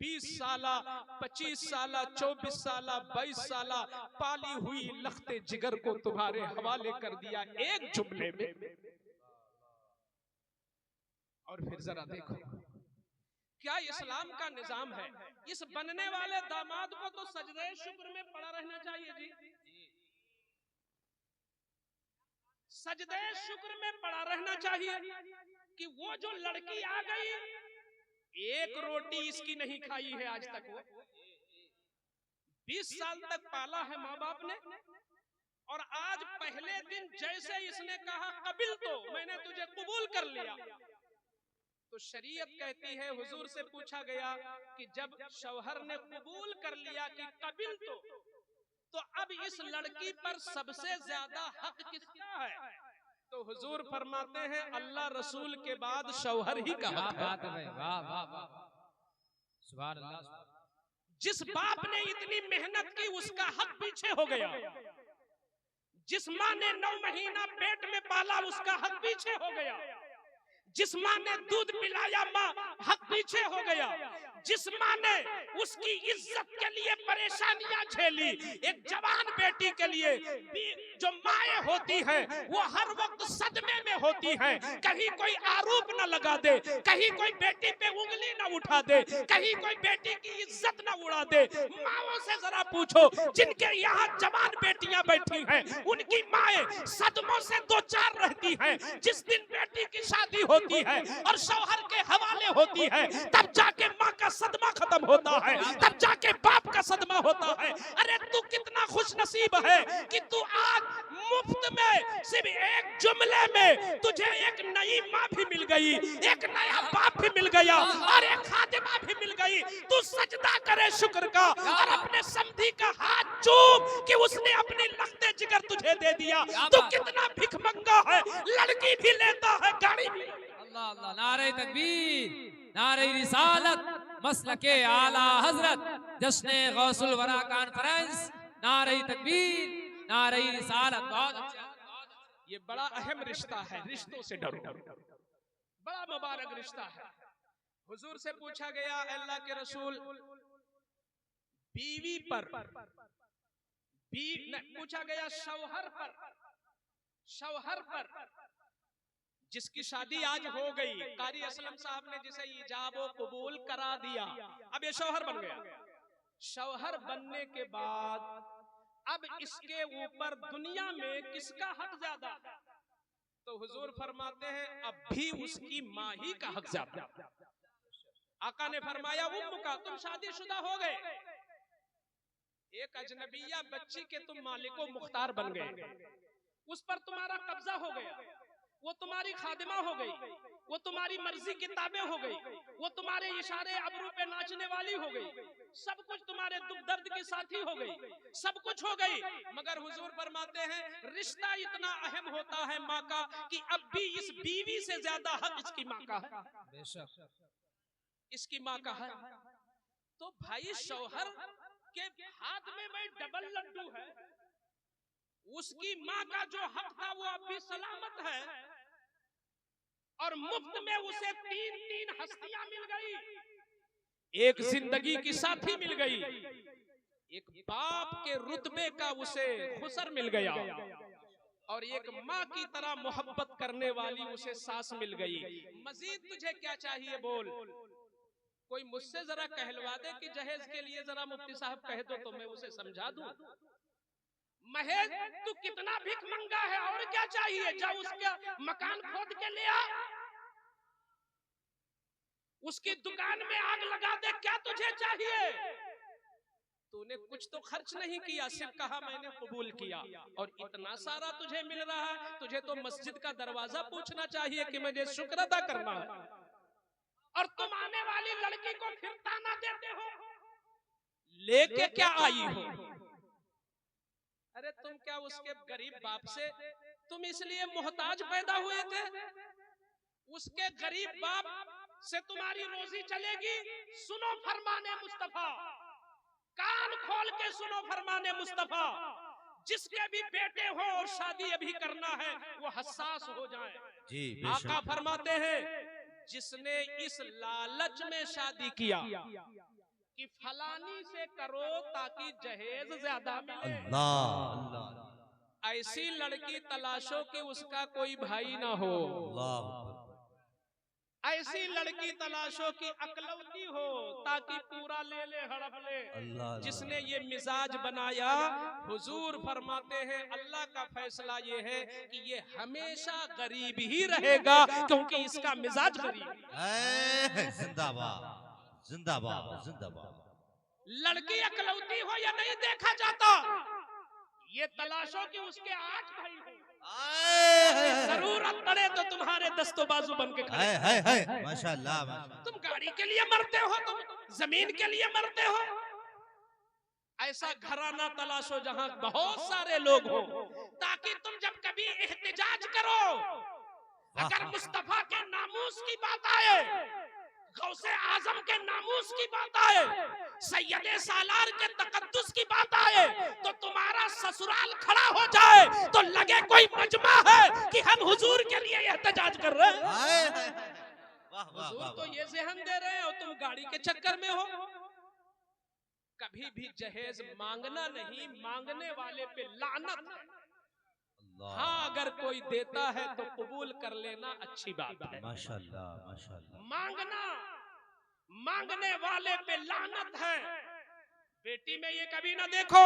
20 साला, 25 साला, 24 साला, 22 साला पाली हुई लखते जिगर को तुम्हारे हवाले कर दिया एक जुमले में। और फिर जरा देखो क्या इस्लाम का निजाम है। इस बनने वाले दामाद को तो सजदे शुक्र में पड़ा रहना चाहिए जी, सजदे शुक्र में पड़ा रहना चाहिए कि वो जो लड़की आ गई, एक रोटी इसकी नहीं खाई है आज तक। वो 20 साल तक पाला है माँ बाप ने, और आज पहले दिन जैसे इसने कहा कबिल, तो मैंने तुझे कबूल कर लिया, तो शरीयत कहती है, हुजूर से पूछा गया कि जब शौहर ने कबूल कर लिया कि कबिल, तो अब इस लड़की पर सबसे ज्यादा हक किसका है? तो हुजूर फरमाते हैं अल्लाह रसूल के बाद शौहर ही का हक है। वाह वाह वाह, सुभान अल्लाह। जिस बाप ने इतनी मेहनत की उसका हक पीछे हो गया, जिस माँ ने 9 महीना पेट में पाला उसका हक पीछे हो गया, जिस माँ ने दूध पिलाया माँ हक पीछे हो गया, जिस माँ ने उसकी इज्जत के लिए परेशानियां झेली, एक जवान बेटी के लिए जो माएँ होती हैं वो हर वक्त सदमे में होती हैं, कहीं कोई आरोप न लगा दे, कहीं कोई बेटी पे उंगली न उठा दे, कहीं कोई बेटी की इज्जत न उड़ा दे। माओं से जरा पूछो जिनके यहाँ जवान बेटियां बैठी हैं, उनकी माएँ सदमों से 2-4 रहती हैं। जिस दिन बेटी की शादी होती है और शौहर के हवाले होती है, तब जाके माँ का सदमा खत्म होता है, तब जाके बाप का सदमा होता है। अरे तू कितना खुश नसीब है कि तू आज मुफ्त में सिर्फ एक जुमले में तुझे एक नई माँ भी मिल गई, एक नया बाप भी मिल गया और एक खादिमा भी मिल गई। तू सजदा करे शुक्र का और अपने समधी का हाथ चूम कि उसने अपनी लखते जिगर तुझे दे दिया। तू कितना भिखमंगा है, लड़की भी लेता है, गाड़ी भी। अल्लाह अल्लाह, नारे तकबीर, नारे रिसालत, मसलके आला हजरत, जश्न गौसुल वरा कॉन्फ्रेंस, नारे तकबीर, नारे रिसालत। बहुत अच्छा, ये बड़ा अहम रिश्ता है, रिश्तों से डरो, बड़ा मुबारक रिश्ता है। हुजूर से पूछा गया अल्लाह के रसूल, बीवी पर पूछा गया शौहर पर जिसकी शादी आज हो गई, कारी असलम साहब ने जिसे इजाब व कबूल करा दिया, अब ये शौहर बन गया। शौहर बनने के बाद अब इसके ऊपर दुनिया में किसका हक ज्यादा? तो हुजूर फरमाते हैं अब भी उसकी माँ ही का हक ज्यादा। आका ने फरमाया उम्म का, तुम शादीशुदा हो गए, एक अजनबिया बच्ची के तुम मालिको मुख्तार बन गए, उस पर तुम्हारा कब्जा हो गया, वो तुम्हारी खादिमा हो गई, वो तुम्हारी मर्जी की ताबे हो गई, वो तुम्हारे इशारे अबरू पे नाचने वाली हो गई, सब कुछ तुम्हारे दुख दर्द की साथी हो गई, सब कुछ हो गई। मगर हुजूर फरमाते हैं रिश्ता इतना अहम होता है माँ का कि अब भी इस बीवी से ज्यादा हक इसकी माँ का है, बेशक इसकी माँ का है। तो भाई शौहर के हाथ में भाई डबल लड्डू है, उसकी माँ का जो हक था वो अब भी सलामत है, और मुफ्त में उसे 3 हस्तियां मिल गई, एक जिंदगी की साथी मिल गई, एक बाप के रुतबे का उसे खुसर मिल गया, और एक माँ की तरह मोहब्बत करने वाली उसे सास मिल गई। मजीद तुझे क्या चाहिए बोल? कोई मुझसे जरा कहलवा दे कि जहेज के लिए जरा मुफ्ती साहब कह दो तो मैं उसे समझा दूं। महेश तू कितना भीख मंगा है, और क्या चाहिए? जा उसका मकान खोद के ले आ, उसकी दुकान में आग लगा दे, क्या तुझे चाहिए? तूने कुछ तो खर्च नहीं किया, सिर्फ कहा मैंने कबूल किया, और इतना सारा तुझे मिल रहा है। तुझे तो मस्जिद का दरवाजा पूछना चाहिए कि मुझे शुक्र अदा करना है, और तुम आने वाली लड़की को फिर ताना देते हो लेके क्या आई हो? अरे तुम क्या उसके गरीब बाप से तुम इसलिए मोहताज पैदा हुए थे? उसके गरीब बाप से तुम्हारी रोजी चलेगी? सुनो फरमाने मुस्तफा, कान खोल के सुनो फरमाने मुस्तफा। जिसके भी बेटे हो और शादी अभी करना है वो हसास हो जाए। जी आका फरमाते हैं जिसने इस लालच में शादी किया कि फलानी से करो ताकि जहेज ज्यादा मिले, अल्लाह अल्लाह ऐसी लड़की तलाशो कि उसका कोई भाई ना हो, अल्लाह ऐसी लड़की तलाशो की अकलौती हो ताकि पूरा ले ले हड़प ले। अल्लाह जिसने ये मिजाज बनाया, हुजूर फरमाते हैं अल्लाह का फैसला ये है कि ये हमेशा गरीब ही रहेगा क्योंकि इसका मिजाज गरीब है। जिंदाबाद जिंदाबाद जिंदाबाद। लड़की अकलौती हो या नहीं देखा जाता, ये तलाशो कि उसके 8 भाई हो, जरूरत पड़े तो तुम्हारे दस्तो बाजू बन के खड़े। माशाल्लाह माशाल्लाह। तुम गाड़ी के लिए मरते हो, तुम जमीन के लिए मरते हो, ऐसा घराना तलाशो जहां बहुत सारे लोग हो, ताकि तुम जब कभी एहतिजाज करो, अगर मुस्तफा के नामूस की बात आए, गौसे आजम के नामूस की बात आए, सैयदे सालार के तकद्दुस की बात आए, तो तुम्हारा ससुराल खड़ा हो जाए तो लगे कोई मजमा है कि हम हुजूर के लिए एहतजाज कर रहे हैं। हुजूर तो ये ज़हन दे रहे हैं और तुम गाड़ी के चक्कर में हो। कभी भी जहेज मांगना नहीं, मांगने वाले पे लानत है। हाँ, अगर कोई देता है तो कबूल कर लेना अच्छी बात है। माशाल्लाह माशाल्लाह। मांगना, मांगने वाले पे लानत है। बेटी में ये कभी ना देखो,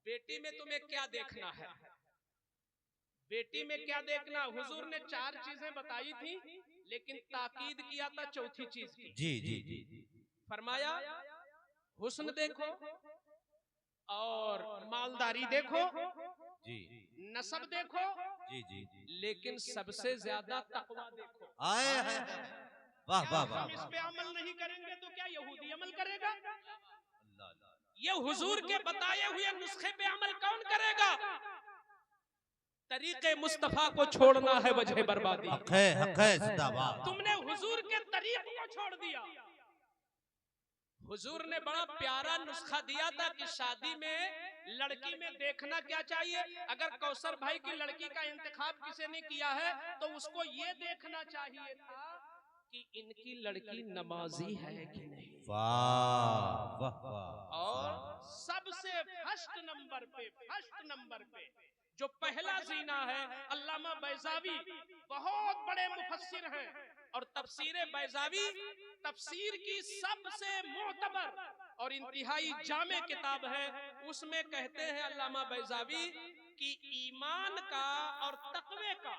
बेटी में तुम्हें क्या देखना है, बेटी में क्या देखना। हुजूर ने 4 चीजें बताई थी, लेकिन ताकीद किया था चौथी चीज की। जी जी जी। फरमाया हुस्न देखो और मालदारी देखो जी, नसब देखो जी जी, लेकिन सबसे ज्यादा तकवा देखो। आए वाह वाह वाह। हम इस पे अमल नहीं करेंगे तो क्या यहूदी अमल करेगा? अल्लाह ये हुजूर के बताए हुए नुस्खे पे अमल कौन करेगा? तरीके मुस्तफा को छोड़ना है वजह बर्बादी। हक है जिंदाबाद। तुमने हुजूर के तरीके को छोड़ दिया। हुजूर ने बड़ा प्यारा नुस्खा दिया था कि शादी में लड़की में देखना क्या चाहिए। अगर कौसर भाई की लड़की का इंतखाब किसी ने किया है तो उसको ये देखना चाहिए था कि इनकी लड़की नमाजी है कि नहीं। वाह वाह वाह। और सबसे फर्स्ट नंबर पे जो पहला जीना है, अल्लामा बैजावी बहुत बड़े मुफस्सिर हैं और तफसीर बैजावी तफसीर की सबसे मोतबर और इंतहाई जामे किताब है। उसमें कहते हैं अल्लामा बैजावी कि ईमान का और तकवे का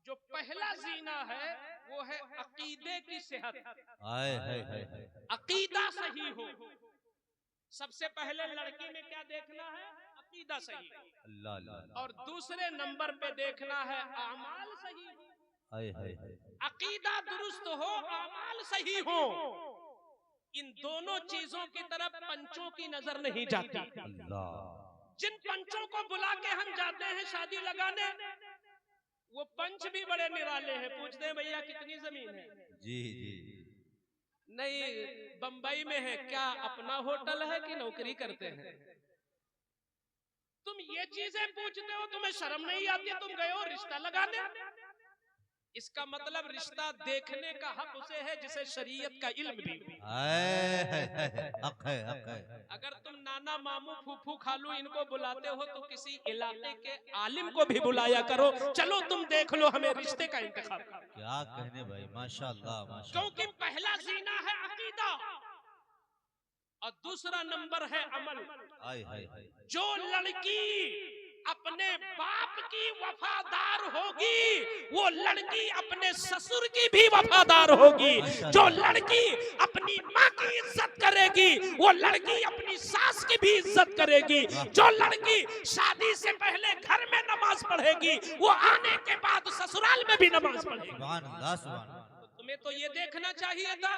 जो पहला जीना है वो है अकीदे की सेहत। अकीदा सही हो। सबसे पहले लड़की में क्या देखना है? अकीदा सही। अल्लाह। और दूसरे नंबर पे देखना है आमाल सही हो। अकीदा दुरुस्त हो, आमाल सही हो। इन दोनों चीजों की तरफ पंचों की नजर नहीं जाती। जिन पंचों को बुला के हम जाते हैं शादी लगाने, वो पंच भी बड़े निराले हैं। पूछते हैं भैया कितनी जमीन है? जी जी। नहीं, बंबई में है। क्या अपना होटल है कि नौकरी करते हैं? तुम ये चीजें पूछते हो, तुम्हें शर्म नहीं आती? तुम गए हो रिश्ता लगाने। इसका मतलब रिश्ता देखने का हक उसे है जिसे शरीयत का इल्म भी। अगर तुम नाना मामू फूफू खालू इनको बुलाते हो तो किसी इलाके के आलिम को भी बुलाया करो। चलो तुम देख लो, हमें रिश्ते का इंतखाब। क्या कहने भाई, माशाल्लाह माशाल्लाह। क्योंकि पहला जीना है अकीदा और दूसरा नंबर है अमल। जो लड़की अपने बाप की वफादार होगी वो लड़की अपने ससुर की भी वफादार होगी। जो लड़की अपनी माँ की इज्जत करेगी वो लड़की अपनी सास की भी इज्जत करेगी। जो लड़की शादी से पहले घर में नमाज पढ़ेगी वो आने के बाद ससुराल में भी नमाज पढ़ेगी। तो तुम्हें तो ये देखना चाहिए था,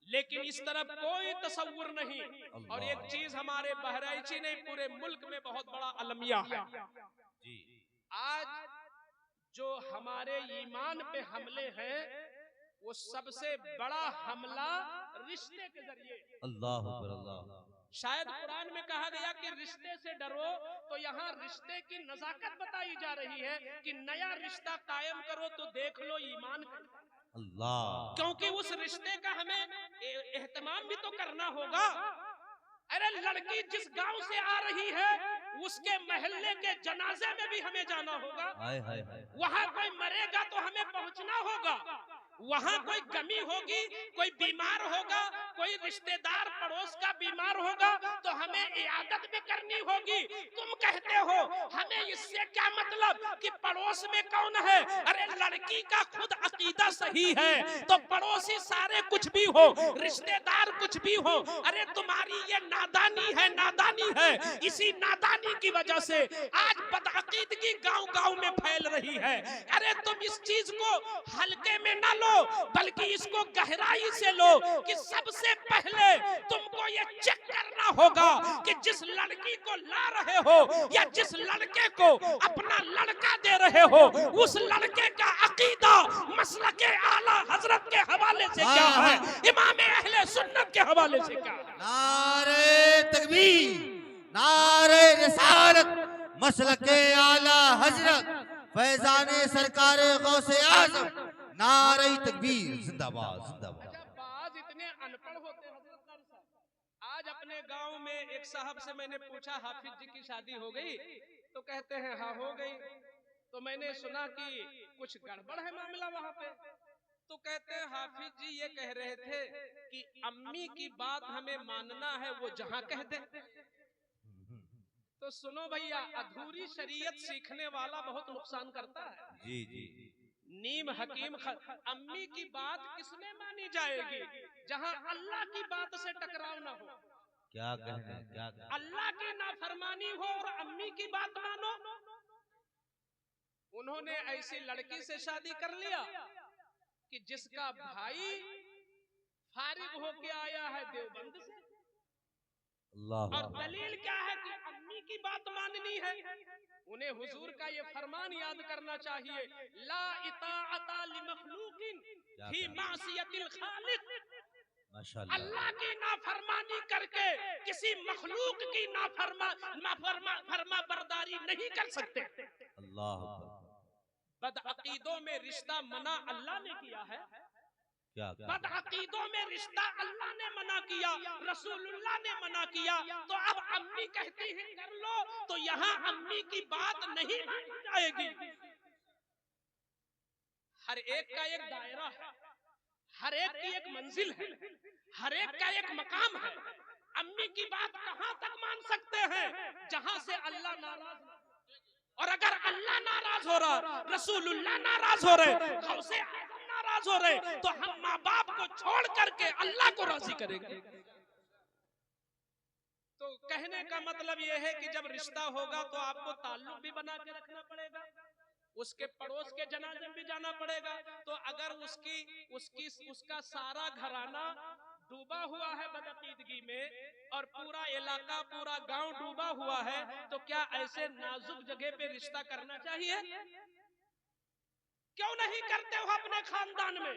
लेकिन इस तरफ कोई तसव्वुर नहीं। और एक चीज हमारे बहराइची नहीं, पूरे मुल्क में बहुत बड़ा अलमिया है। आज जो हमारे ईमान पे हमले हैं वो सबसे बड़ा हमला रिश्ते के जरिए। अल्लाह अकबर, अल्लाह। शायद कुरान में कहा गया कि रिश्ते से डरो, तो यहाँ रिश्ते की नजाकत बताई जा रही है कि नया रिश्ता कायम करो तो देख लो ईमान का, अल्लाह। क्योंकि उस रिश्ते का हमें एहतमाम भी तो करना होगा। अरे लड़की जिस गांव से आ रही है उसके महल्ले के जनाजे में भी हमें जाना होगा। हाय हाय हाय। वहाँ कोई मरेगा तो हमें पहुंचना होगा। वहाँ कोई कमी होगी, कोई बीमार होगा, कोई रिश्तेदार पड़ोस का बीमार होगा तो हमें इयादत भी करनी होगी। तुम कहते हो हमें इससे क्या मतलब कि पड़ोस में कौन है? अरे लड़की का खुद अकीदा सही है तो पड़ोसी सारे कुछ भी हो, रिश्तेदार कुछ भी हो, अरे तुम्हारी ये नादानी है, नादानी है। इसी नादानी की वजह से आज बदअकीदगी गांव-गांव में फैल रही है। अरे तुम इस चीज को हल्के में ना लो, बल्कि इसको गहराई से लो कि सबसे पहले तुमको ये चेक करना होगा कि जिस लड़की को ला रहे हो या जिस लड़के को अपना लड़का दे रहे हो उस लड़के का अकीदा मसलके आला हजरत के हवाले से क्या है, इमाम अहले सुन्नत के हवाले से क्या है। नारे तकबीर, नारे रिसालत, मसलके आला हजरत फैजाने सरकारे गौसे आज़म, नारे तकबीर, जिंदाबाद जिंदाबाद। अच्छा, बाज इतने अनपढ़ होते हैं हजरत साहब। आज अपने गांव में एक साहब से मैंने पूछा हाफिज जी की शादी हो गई? तो कहते हैं हाँ हो गई। तो मैंने सुना कि कुछ गड़बड़ है मामला वहाँ पे। तो कहते हैं हाफिज जी ये कह रहे थे कि अम्मी की बात हमें मानना है, वो जहाँ कह दे। तो सुनो भैया, अधूरी शरीयत सीखने वाला बहुत नुकसान करता है। जी जी। नीम हकीम अम्मी की बात किसमें मानी जाएगी जहां अल्लाह की बात से टकराव ना हो। क्या कहने, क्या कहने। अल्लाह की नाफरमानी हो और अम्मी की बात मानो। उन्होंने ऐसी लड़की से शादी कर लिया कि जिसका भाई फारिग होके आया है देवबंद से, अल्लाह। और दलील क्या है कि अम्मी की बात माननी है। उन्हें हुजूर का ये फरमान याद करना चाहिए, ला इताअता लिमखलूकिन फी मासियतिल खालिक। माशाअल्लाह। अल्लाह की नाफरमानी करके किसी मखलूक की फरमा बरदारी नहीं कर सकते। अल्लाह। बदअकीदों में रिश्ता मना अल्लाह ने किया है। क्या बदअकीदों में रिश्ता अल्लाह ने मना किया, रसूलुल्लाह ने मना किया। तो अब अम्मी कहती है कर लो, तो यहाँ अम्मी की बात नहीं मानी जाएगी। हर एक का एक दायरा है, हर एक की एक मंजिल है, हर एक का एक मकाम है। अम्मी की बात कहाँ तक मान सकते हैं? जहाँ से अल्लाह नाराज हो। और अगर अल्लाह नाराज हो रहा, रसूलुल्लाह नाराज हो रहे, गौसे आज़म नाराज हो रहे, तो हम माँ बाप को छोड़ करके अल्लाह को राजी करेंगे। तो कहने का मतलब यह है कि जब रिश्ता होगा तो आपको ताल्लुक भी बना के रखना पड़ेगा, उसके पड़ोस के जनाजे में भी जाना पड़ेगा। तो अगर उसका सारा घराना डूबा हुआ है बदअकीदगी में और पूरा इलाका पूरा गांव डूबा हुआ है, तो क्या ऐसे नाजुक जगह पे रिश्ता करना चाहिए? क्यों नहीं करते हो अपने खानदान में?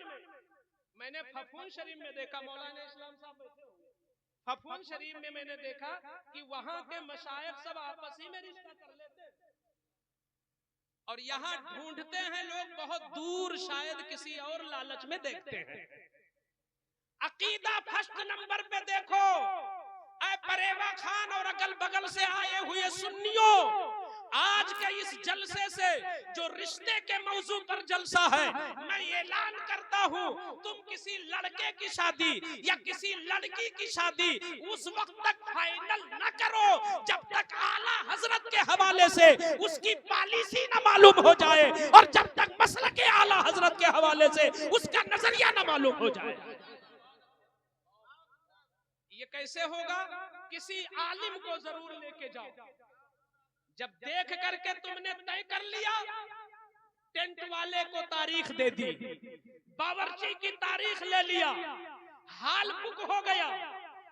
मैंने फफून शरीफ में देखा, मौलाना इस्लाम साहब बैठे हुए, फफून शरीफ में मैंने देखा कि वहां के मशाइख सब आपस ही में रिश्ता कर लेते हैं। और यहाँ ढूंढते हैं लोग बहुत दूर, शायद किसी और लालच में देखते हैं। अकीदा फर्स्ट नंबर पे देखो, ऐ परेवा खान और अगल बगल से आए हुए सुन्नियों, आज के इस जलसे से जो रिश्ते के मौजू पर जलसा है, मैं ऐलान करता हूँ, तुम किसी लड़के की शादी या किसी लड़की की शादी उस वक्त तक फाइनल न करो जब तक आला हजरत के हवाले से उसकी पॉलिसी न मालूम हो जाए, और जब तक मसलक के आला हजरत के हवाले से उसका नजरिया न मालूम हो जाए। ये कैसे होगा? किसी आलिम को जरूर लेके जाओ। जब देख करके तुमने तय कर लिया, टेंट वाले को तारीख दे दी, बावर्ची की तारीख ले लिया, हाल बुक हो गया,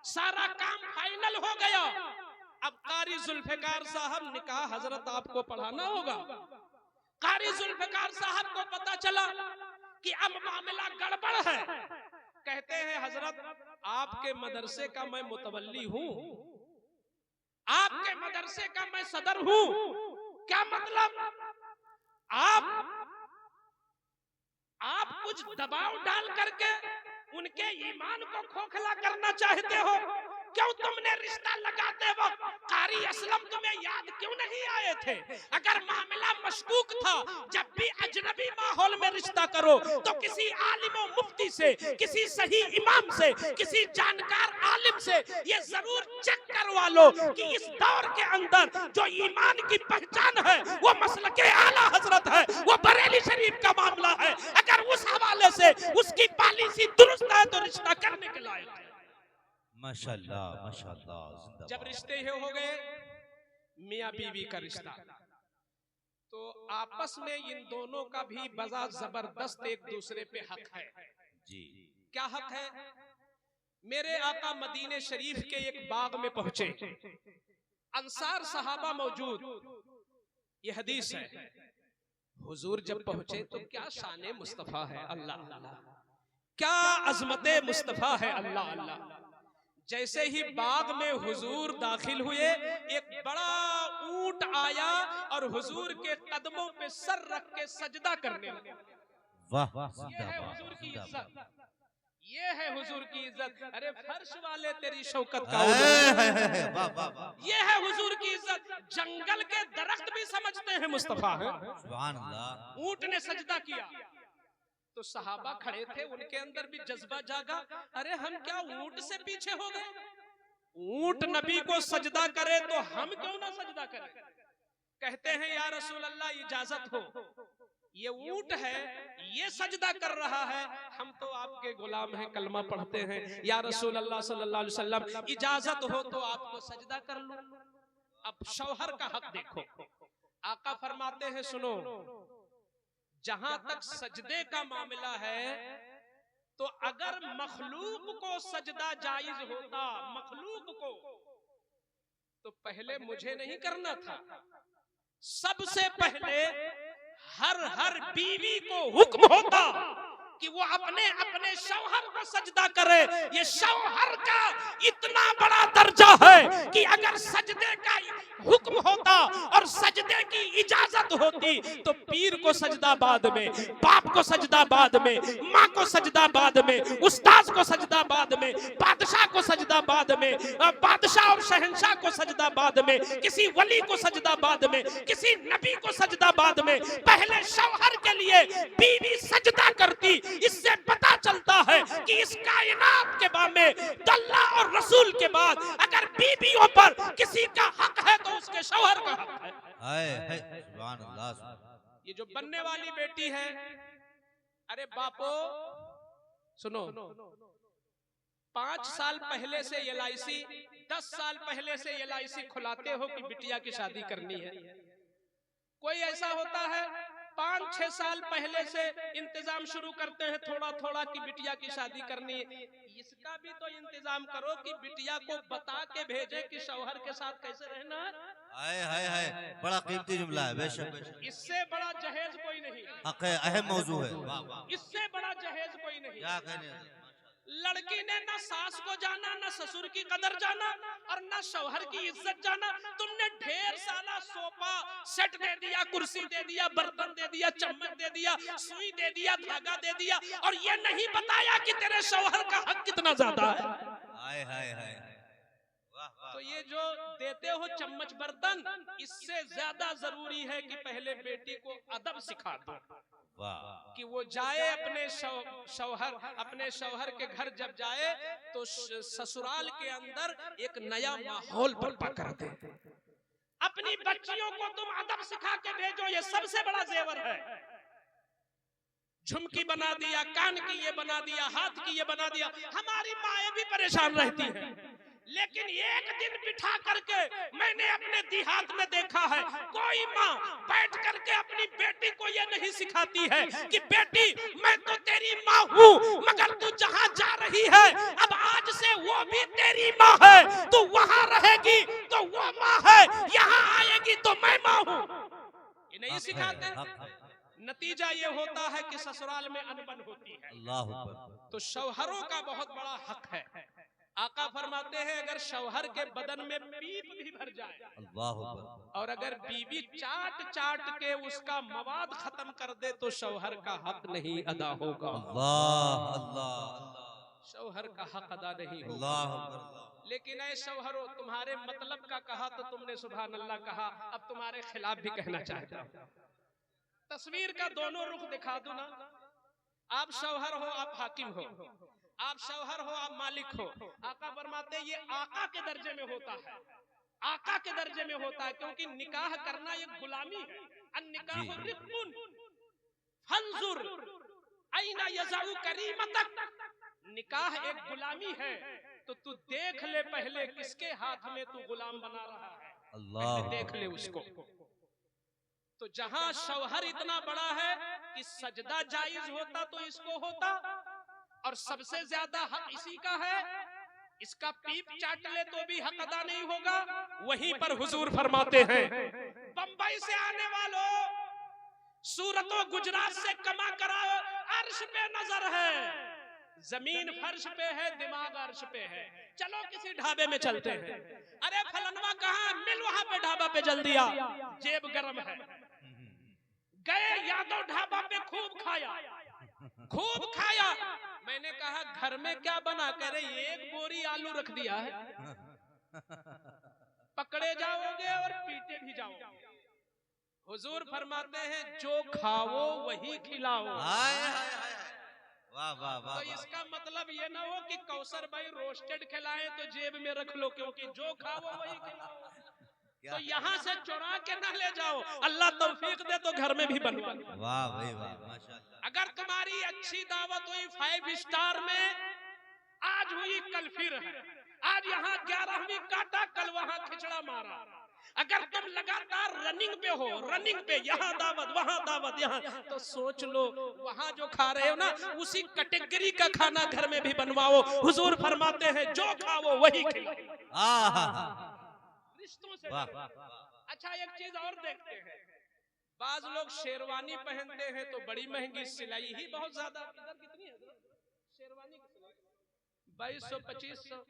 सारा काम फाइनल हो गया। अब कारी जुल्फिकार साहब निकाह हजरत आपको पढ़ाना होगा। कारी जुल्फिकार साहब को पता चला कि अब मामला गड़बड़ है। कहते हैं हजरत आपके मदरसे का मैं मुतवल्ली हूं, आपके मदरसे का मैं सदर हूं। क्या मतलब? आप कुछ दबाव डाल करके उनके ईमान को खोखला करना चाहते हो। क्यों तुमने रिश्ता लगाते वक्त कारी असलम तुम्हें याद क्यों नहीं आए थे? अगर मामला मशकूक था, जब भी अजनबी माहौल में रिश्ता करो तो किसी आलिम व मुफ्ती से, किसी सही इमाम से, किसी जानकार आलिम से ये जरूर चेक करवा लो कि इस दौर के अंदर जो ईमान की पहचान है वो मसलके आला हजरत है, वो बरेली शरीफ का मामला है। अगर उस हवाले से उसकी पॉलिसी दुरुस्त है तो रिश्ता करने के लायक है। माशाल्लाह माशाल्लाह। जब रिश्ते हो गए मियाँ बीवी का रिश्ता, तो आपस में इन दोनों का भी बड़ा जबरदस्त एक दूसरे पे हक है जी। क्या हक है? मेरे आका मदीने शरीफ के एक बाग में पहुंचे, अंसार सहाबा मौजूद, ये हदीस है। हुजूर जब पहुंचे तो क्या शान मुस्तफा है, अल्लाह अल्लाह, क्या अजमत मुस्तफा है, अल्लाह अल्लाह। जैसे ही बाग में हुजूर दाखिल हुए, एक बड़ा ऊंट आया और हुजूर के कदमों पे सर रख के सजदा करने लगा। वाह, ये है हुजूर की इज्जत, ये है हुजूर की इज्जत। अरे फर्श वाले तेरी शौकत का ये है हुजूर की इज्जत। जंगल के दरख्त भी समझते हैं मुस्तफा है। सुभान अल्लाह। ऊंट ने सजदा किया तो सहाबा खड़े थे, उनके अंदर भी जज्बा जागा। अरे हम क्या ऊंट से पीछे हो गए? ऊंट नबी को सजदा करे तो हम क्यों ना सजदा करें? कहते हैं या रसूल अल्लाह इजाजत हो, ये ऊंट है, ये सजदा कर रहा है, हम तो आपके गुलाम हैं, कलमा पढ़ते हैं। या रसूल अल्लाह सल्लल्लाहु अलैहि वसल्लम इजाजत हो तो आपको सजदा कर लो। अब शौहर का हक देखो, आका फरमाते हैं सुनो, जहां तक सजदे का मामला है तो अगर मखलूक को सजदा जायज होता, मखलूक को, तो पहले मुझे नहीं करना था। सबसे पहले हर बीवी को हुक्म होता कि वो अपने अपने शौहर को सजदा करे। ये शौहर का इतना बड़ा दर्जा है कि अगर सजदे का हुक्म होता और सजदे की इजाजत होती तो पीर को सजदा बाद में, बाप को सजदा बाद में, माँ को सजदा बाद में, उस्ताद को सजदा बाद में, बादशाह को सजदा बाद में, बादशाह और शहंशाह को सजदा बाद में, किसी वली को सजदा बाद में, किसी नबी को सजदा बाद में। पहले शौहर के लिए बीवी सजदा करती। इससे पता चलता है कि इस कायनात के बाद में अल्लाह और रसूल के बाद अगर बीवियों पर किसी का हक है तो उसके शौहर का हक है। सुभान अल्लाह। ये जो बनने वाली बेटी है, अरे बापो सुनो, 5 साल पहले से LIC, 10 साल पहले से LIC खुलाते हो कि बिटिया की शादी करनी है। कोई ऐसा होता है 5-6 साल पहले से इंतजाम शुरू करते हैं थोड़ा थोड़ा कि बिटिया की शादी करनी है। इसका भी तो इंतजाम करो कि बिटिया को बता के भेजे कि शौहर के साथ कैसे रहना है। हाय बड़ा कीमती जुमला है, बेशक। इससे बड़ा जहेज कोई नहीं, अहम मौजू है। इससे बड़ा जहेज कोई नहीं। क्या कहने? लड़की ने ना सास को जाना, ना ससुर की कदर जाना और ना शौहर की इज्जत जाना। तुमने ढेर सारा सोफा सेट दे दिया, कुर्सी दे दिया, बर्तन दे दिया, चम्मच दे दिया, सुई दे दिया, धागा दे दिया और ये नहीं बताया कि तेरे शौहर का हक कितना ज्यादा है। हाय। तो ये जो देते हो चम्मच बर्तन, इससे ज्यादा जरूरी है कि पहले बेटी को अदब सिखा दो कि वो जाए अपने शौहर, अपने शौहर के घर जब जाए तो ससुराल के अंदर एक नया माहौल बर्पा कर दे। अपनी बच्चियों को तुम अदब सिखा के भेजो, ये सबसे बड़ा जेवर है। झुमकी बना दिया, कान की ये बना दिया, हाथ की ये बना दिया। हमारी माएं भी परेशान रहती हैं, लेकिन एक दिन बिठा करके मैंने अपने देहात में देखा है, कोई माँ बैठ करके अपनी बेटी को ये नहीं सिखाती है कि बेटी मैं तो तेरी माँ हूँ, मगर तू जहाँ जा रही है अब आज से वो भी तेरी माँ है। तू वहाँ रहेगी तो वो माँ है, यहाँ आएगी तो मैं माँ हूँ। ये नहीं सिखाते। नतीजा ये होता है कि ससुराल में अनबन होती है। अल्लाह तो शौहरों का बहुत बड़ा हक है। आका फरमाते हैं अगर शौहर के बदन में पीप भी भर जाए अल्लाह अकबर, और अगर बीवी चाट चाट के उसका मवाद खत्म कर दे तो शौहर का हक नहीं अदा होगा। अल्लाह अल्लाह शौहर का हक अदा नहीं होगा। अल्लाह अकबर। लेकिन ऐ शौहरों, तुम्हारे मतलब का कहा तो तुमने सुभान अल्लाह कहा, अब तुम्हारे खिलाफ भी कहना चाहता हूं। तस्वीर का दोनों रुख दिखा दो ना। आप शौहर हो, आप हाकिम हो, आप शौहर हो, आप मालिक हो। आका फरमाते ये आका के दर्जे में होता है, आका के दर्जे में होता है, क्योंकि निकाह करना ये गुलामी है। अन्निकाह रिक्कुन फंजुर ऐना यज़उ करीमतक। निकाह एक गुलामी है, तो तू देख ले पहले किसके हाथ में तू गुलाम बना रहा है, अल्लाह देख ले उसको। तो जहां शौहर इतना बड़ा है कि सजदा जायज होता तो इसको होता, और सबसे ज्यादा हक इसी का है, इसका पीप चाट ले तो भी हक अदा नहीं होगा। वहीं पर हुजूर फरमाते हैं बंबई से आने वालों, सूरतों गुजरात से कमा कराओ, अर्श पे नजर है, जमीन फर्श पे है, दिमाग अर्श पे है। चलो किसी ढाबे में चलते हैं, अरे फलनवा कहाँ, मिल वहां पे ढाबा पे जल दिया, जेब गरम है। गए यादव ढाबा पे, खूब खाया, खूब खाया। मैंने कहा घर में क्या बना, कह रहे एक बोरी आलू रख दिया है। पकड़े जाओगे और पीटे भी जाओगे। हुजूर फरमाते हैं जो खाओ वही खिलाओ। वाह वाह वाह। तो इसका मतलब ये ना हो कि कौसर भाई रोस्टेड खिलाएं तो जेब में रख लो, क्योंकि जो खाओ वही खिलाओ। तो यहाँ से चुरा के ना ले जाओ, अल्लाह तौफीक दे तो घर में भी बनवा। वाह भाई वाह, माशाअल्लाह। अगर तुम्हारी अच्छी दावत हुई 5 स्टार में, आज हुई कल फिर है, आज यहाँ 11वीं काटा, कल वहाँ खिचड़ा मारा। अगर तुम लगातार रनिंग पे हो, रनिंग पे, यहाँ दावत वहाँ दावत यहाँ, तो सोच लो वहाँ जो खा रहे हो ना, उसी कैटेगरी का खाना घर में भी बनवाओ। हुजूर फरमाते हैं जो खाओ वही खिलाओ। रिश्तों से। अच्छा एक चीज और देखते हैं, बाज लोग शेरवानी पहनते हैं तो बड़ी महंगी, सिलाई ही बहुत ज्यादा। इधर कितनी है शेरवानी की सिलाई? 2200-2500,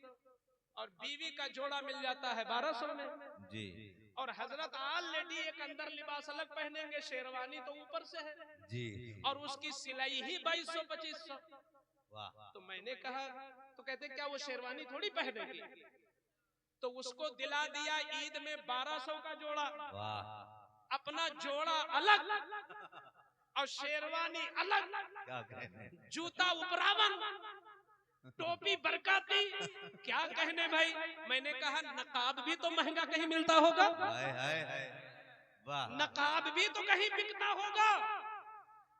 और बीवी का जोड़ा मिल जाता है 1200 में जी। और हजरत ऑलरेडी एक अंदर लिबास अलग पहनेंगे, शेरवानी तो ऊपर से है जी, और उसकी सिलाई ही 2200-2500। वाह। तो मैंने कहा, तो कहते क्या वो शेरवानी थोड़ी पहनेगी? तो उसको दिला दिया ईद में 1200 का जोड़ा, अपना जोड़ा अलग और शेरवानी अलग, क्या कहने, जूता उपरावन, टोपी बरकाती, क्या कहने भाई। मैंने कहा नकाब भी तो महंगा कहीं मिलता होगा, हाय हाय हाय, वाह। नकाब भी तो कहीं बिकता होगा।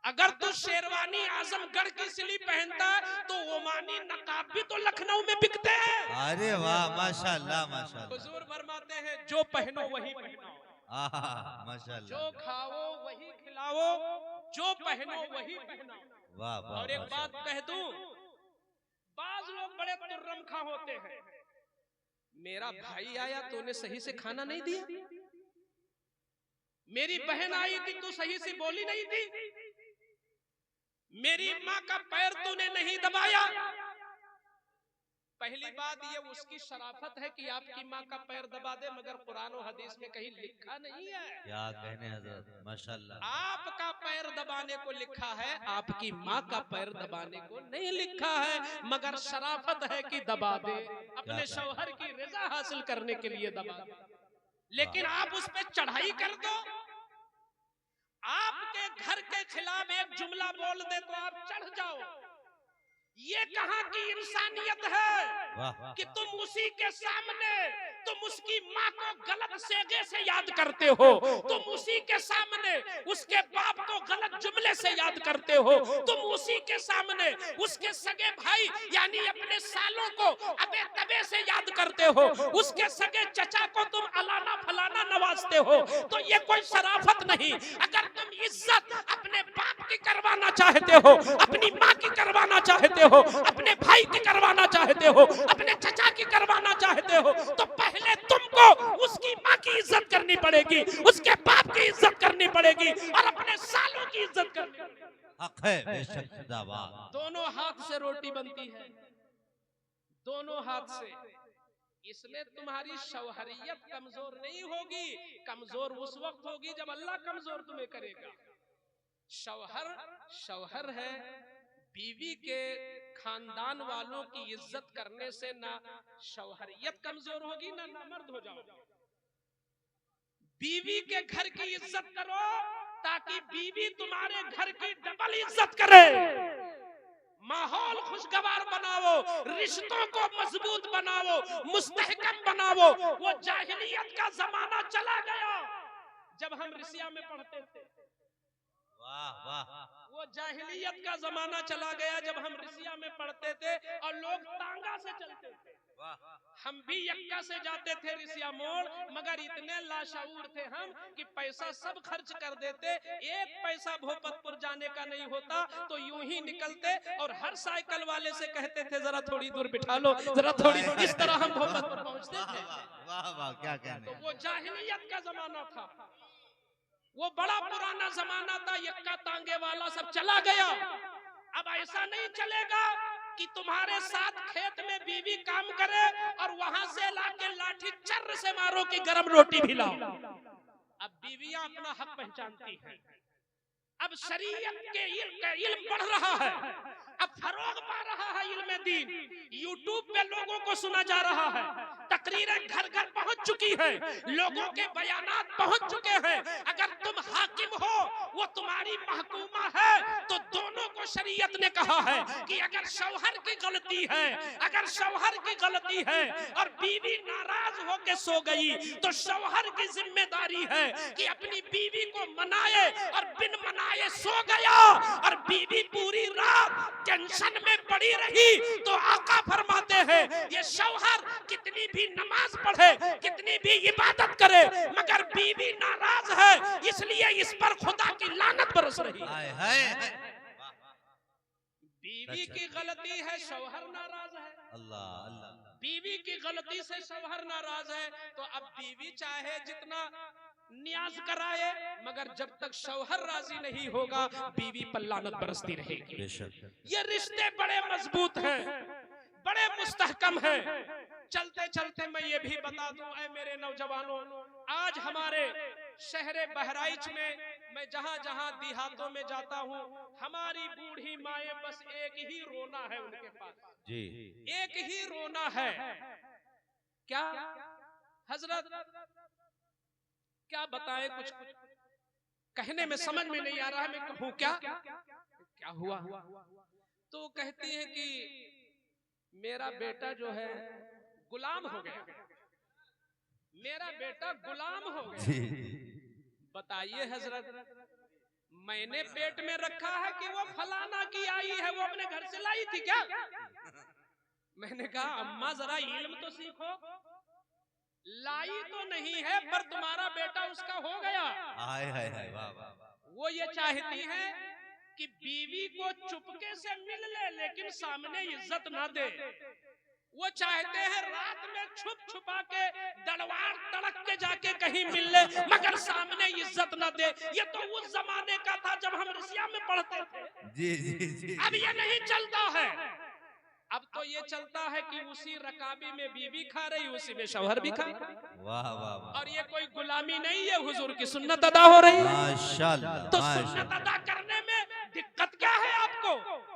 अगर तू शेरवानी आजमगढ़ की सिली पहनता तो ओमानी नकाब भी तो लखनऊ में बिकते हैं। अरे वाह, माशाअल्लाह माशाअल्लाह। हुजूर फरमाते हैं जो पहनो वही पहनाओ, माशाअल्लाह। जो खाओ वही खिलाओ, जो पहनो वही पहनाओ। वाह वाह। और एक बात कह दूं, बाज लोग बड़े तुर्रम खा होते हैं, मेरा भाई आया तूने सही से खाना नहीं दिया, मेरी बहन आई थी तू सही से बोली नहीं थी, मेरी माँ का पैर तूने नहीं दबाया। पहली बात ये उसकी शराफत है कि आपकी माँ का पैर दबा दे, मगर कुरान और हदीस में कहीं लिखा नहीं है। क्या कहने हजरत, माशाअल्लाह। आपका पैर दबाने को लिखा है, आपकी माँ का पैर दबाने को नहीं लिखा है, मगर शराफत है कि दबा दे, अपने शौहर की रजा हासिल करने के लिए दबा दे। लेकिन आप उस पर चढ़ाई कर दो, आपके घर के खिलाफ एक जुमला बोल दे तो आप चढ़ जाओ। ये कहाँ की इंसानियत है कि तुम उसी के सामने, तुम उसकी माँ को गलत सेगे से याद करते हो, तुम उसी के सामने उसके बाप को गलत जुमले से याद करते हो, तुम उसी के सामने उसके सगे भाई यानी अपने सालों को अबे तबे से याद करते हो, उसके सगे चचा को तुम अलाना फलाना नवाजते हो। तो ये कोई शराफत नहीं। अगर तुम इज्जत अपने बाप की करवाना चाहते हो, अपनी माँ की करवाना चाहते हो, अपने भाई की करवाना चाहते हो, अपने चचा की करवाना चाहते हो, तो पहले तुमको उसकी माँ की इज्जत करनी पड़ेगी, उसके बाप की इज्जत करनी पड़ेगी और अपने सालों की इज्जत करनी पड़ेगी। हक है बेशक जिंदाबाद। दोनों हाथ से रोटी बनती है, दोनों हाथ से। इसलिए तुम्हारी शौहरियत कमजोर नहीं होगी, कमजोर उस वक्त होगी जब अल्लाह कमजोर तुम्हें करेगा। शौहर शौहर है, बीवी के खानदान वालों की इज्जत करने से ना शौहरियत कमजोर होगी ना नामर्द हो जाओगे। बीवी के घर की इज्जत करो ताकि बीवी तुम्हारे घर की डबल इज्जत करे। माहौल खुशगवार बनाओ, रिश्तों को मजबूत बनाओ, मुस्तहकम बनाओ। वो जाहिलियत का जमाना चला गया जब हम रिसिया में पढ़ते थे। वाह वाह। वो जाहिलियत का जमाना चला गया जब हम रिसिया में पढ़ते थे और लोग तांगा से चलते थे। हम भी यक्का से जाते थे रिसिया मोड़, मगर इतने लाशऊर थे हम कि पैसा सब खर्च कर देते। एक पैसा भोपतपुर जाने का नहीं होता तो यूं ही निकलते और हर साइकिल वाले से कहते थे जरा थोड़ी दूर बिठा लो, जरा थोड़ी। इस तरह हम भोपतपुर पहुंचते थे। वाह वाह, क्या कहने। तो वो जाहिलियत का जमाना था, वो बड़ा पुराना जमाना था। यक्का तांगे वाला सब चला गया। अब ऐसा नहीं चलेगा कि तुम्हारे साथ खेत में बीवी काम करे और वहां से लाके लाठी चर्र से मारो कि गरम रोटी भी लाओ। अब बीवियां अपना हक पहचानती हैं। अब शरीयत के इल्म बढ़ रहा है, अब फरोग पा रहा है इल्म दीन। यूट्यूब पे लोगों को सुना जा रहा है, तकरीरें घर घर पहुंच चुकी है, लोगों के बयानात पहुंच चुके हैं। अगर तुम हाकिम हो, वो तुम्हारी महकूमा है, तो दोनों को शरीयत ने कहा है कि अगर शौहर की गलती है, अगर शौहर की गलती है और बीवी नाराज होकर सो गई तो शौहर की जिम्मेदारी है कि अपनी बीवी को मनाए, और बिन मनाए सो गया और बीवी पूरी रात टेंशन में पड़ी रही तो आका फरमाते हैं ये शौहर कितनी भी नमाज पढ़े, कितनी भी इबादत करे, मगर बीवी नाराज है, इसलिए इस पर खुदा की लानत बरस रही है। बीवी की गलती है, शौहर नाराज है। अल्लाह अल्लाह। बीवी की गलती से शौहर नाराज है तो अब बीवी चाहे जितना न्याज कराए, मगर जब तक शौहर राजी नहीं होगा बीवी पर लानत बरसती रहेगी। ये रिश्ते बड़े मजबूत हैं, बड़े मुस्तहकम हैं। चलते चलते मैं ये भी बता दूं ऐ मेरे नौजवानों, आज हमारे शहरे बहराइच में मैं जहां जहां देहातों में जाता हूं, हमारी बूढ़ी माएं बस एक ही रोना है उनके पास जी, एक ही रोना है। क्या हजरत क्या बताएं, कुछ कहने में समझ में नहीं आ रहा है, मैं कहूं क्या क्या हुआ। तो कहती है कि मेरा बेटा जो है गुलाम हो गया, मेरा बेटा गुलाम हो गया। बताइए हजरत, मैंने पेट में रखा है कि वो फलाना की आई है, वो अपने घर से लाई थी क्या? मैंने कहा अम्मा जरा इल्म तो सीखो, लाई तो नहीं है पर तुम्हारा बेटा उसका हो गया। हाय हाय हाय, वाह वाह। वो ये चाहती है कि बीवी को चुपके से मिल ले लेकिन सामने इज्जत ना दे। वो चाहते हैं रात में छुप छुपा के दड़वार तड़क के जाके कहीं मिल ले मगर सामने इज्जत ना दे। ये तो उस जमाने का था जब हम रसिया में पढ़ते थे। जी जी जी। अब ये नहीं चलता है, अब तो ये चलता है कि उसी रकाबी में बीवी खा रही, उसी में शौहर भी खा रही। वाह वाह। और ये कोई गुलामी नहीं है, हुजूर की सुन्नत अदा हो रही है। माशाअल्लाह। तो सुन्नत अदा करने में दिक्कत क्या है आपको?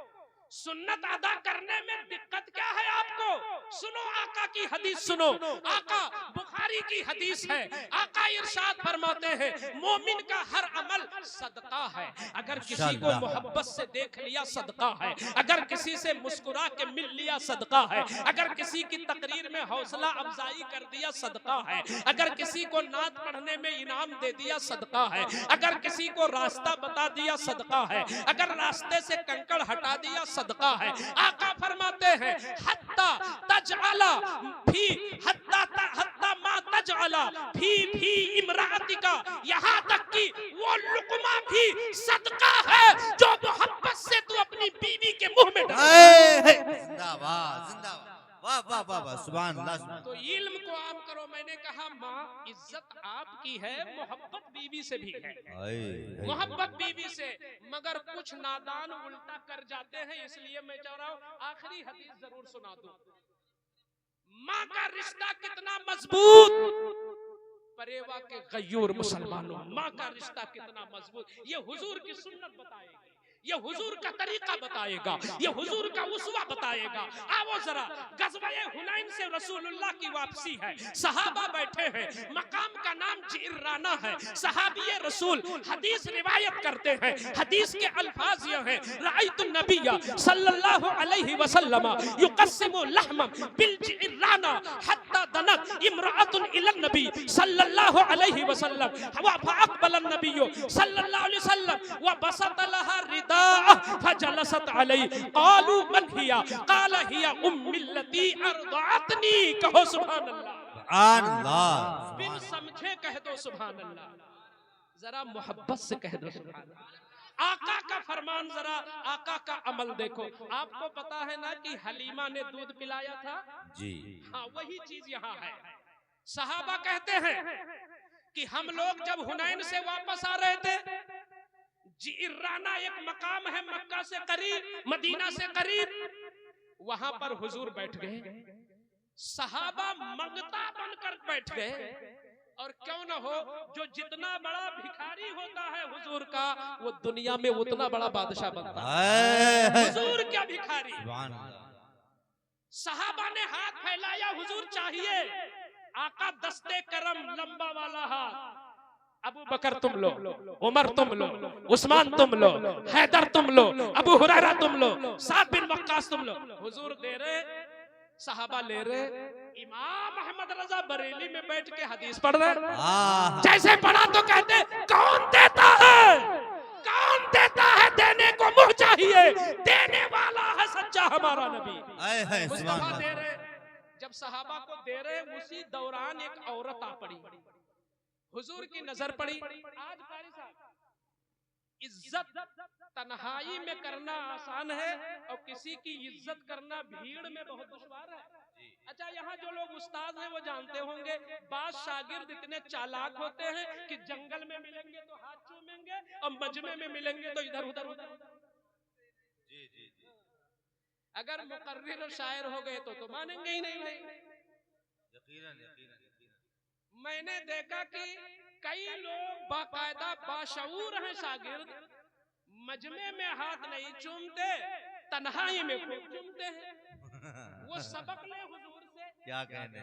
सुन्नत अदा करने में दिक्कत क्या है आपको? सुनो आका की हदीस सुनो। आका बुखारी की हदीस है, आका इरशाद फरमाते हैं मोमिन का हर अमल सदका है। अगर किसी को मोहब्बत से देख लिया सदका है, अगर किसी से मुस्कुरा के मिल लिया सदका है, अगर किसी की तकरीर में हौसला अफजाई कर दिया सदका है, अगर किसी को नात पढ़ने में इनाम दे दिया सदका है, अगर किसी को रास्ता बता दिया सदका है, अगर रास्ते से कंकड़ हटा दिया सदका है। आका फरमाते हैं हत्ता तजअला फी हत्ता मा तजअला फी इमरातिका, यहाँ तक कि वो लुकमा भी सदका है जो मोहब्बत से तू अपनी बीवी के मुंह में डाल। जिंदाबाद जिंदाबाद। वाह वाह वाह वाह, सुभान अल्लाह, सुभान तो इल्म को आप करो। मैंने कहा माँ इज्जत आपकी है, मोहब्बत बीवी से भी है, अल्लाह। मोहब्बत बीवी से। मगर कुछ नादान उल्टा कर जाते हैं, इसलिए मैं चाह रहा हूँ आखिरी हदीस जरूर सुना दूं। माँ का रिश्ता कितना मजबूत, परेवा के गयूर मुसलमानों, माँ का रिश्ता कितना मजबूत, ये हुजूर की सुन्नत बताएगी, ये हुजूर का तरीका बताएगा, ये हुजूर का उस्वा बताएगा। आओ जरा, गज़वाए हुनैन से रसूलुल्लाह की वापसी है, सहाबा बैठे हैं, मकाम का नाम जिर्राना है, सहाबी रसूल हदीस रिवायत करते हैं। हदीस के अल्फाज ये हैं, राइतुन नबिय्य सल्लल्लाहु अलैहि वसल्लम युक़स्सिमु लहमम बिल जिर्राना हत्ता दनत इम्राअतुन इलन नबी सल्लल्लाहु अलैहि वसल्लम व फअक़बल नबिय्यु सल्लल्लाहु अलैहि वसल्लम व बसत लहा रिदा फजलसत अलैहि क़ालू मन हिया क़ाल हिया उम्मिल्लती अर्दअतनी। कहो सुभान अल्लाह, सुभान अल्लाह, बिन समझे कह दो सुभान अल्लाह, जरा मोहब्बत से कह दो सुभान अल्लाह। आका का फरमान, जरा आका का अमल देखो। आपको पता है ना कि हलीमा ने दूध पिलाया था जी, हाँ, वही चीज यहाँ है। सहाबा कहते हैं कि हम लोग जब हुनैन से वापस आ रहे थे, जिर्राना एक मकाम है मक्का से करीब, मदीना से करीब, वहां पर हुजूर बैठ गए। सहाबा मंगता बनकर बैठ गए। और क्यों ना हो, जो जितना बड़ा भिखारी होता है हुजूर का, वो दुनिया में उतना बड़ा बादशाह बनता है। हुजूर क्या भिखारी। सुभान अल्लाह। सहाबा ने हाथ फैलाया, हुजूर चाहिए। आका दस्ते करम लंबा वाला हाथ, अबू बकर तुम लो, उमर तुम लो, उस्मान तुम लो, हैदर तुम लो, अबू हुरैरा तुम लो, साद बिन वक्कास तुम लो। हुजूर दे रहे, सहाबा ले रहे। इमाम अहमद रजा बरेली में बैठ के हदीस पढ़ रहे। जैसे पढ़ा तो कहते कौन देता है, कौन देता है, देने को मुंह चाहिए, देने वाला है सच्चा हमारा नबी। मुस्तफा दे रहे। जब सहाबा को दे रहे, उसी दौरान एक औरत आ पड़ी, हुजूर की नजर पड़ी। आज कारी साहब, इज्जत तन्हाई में करना आसान है और किसी की इज्जत करना भीड़ में बहुत दुश्वार है। अच्छा, यहाँ जो लोग उस्ताद हैं वो जानते होंगे, बास शागिर्द इतने चालाक होते हैं कि जंगल में मिलेंगे तो हाथ चूमेंगे और मजमे में मिलेंगे तो इधर उधर उधर। अगर मुकर्रिर और शायर हो गए तो मानेंगे ही नहीं भाई। मैंने देखा कि कई लोग बाकायदा बाशऊर हैं शागिर्द, मजमे में हाथ नहीं चूमते, तन्हाई में खूब चूमते हैं। वो सबक ले हुजूर से। क्या कहने,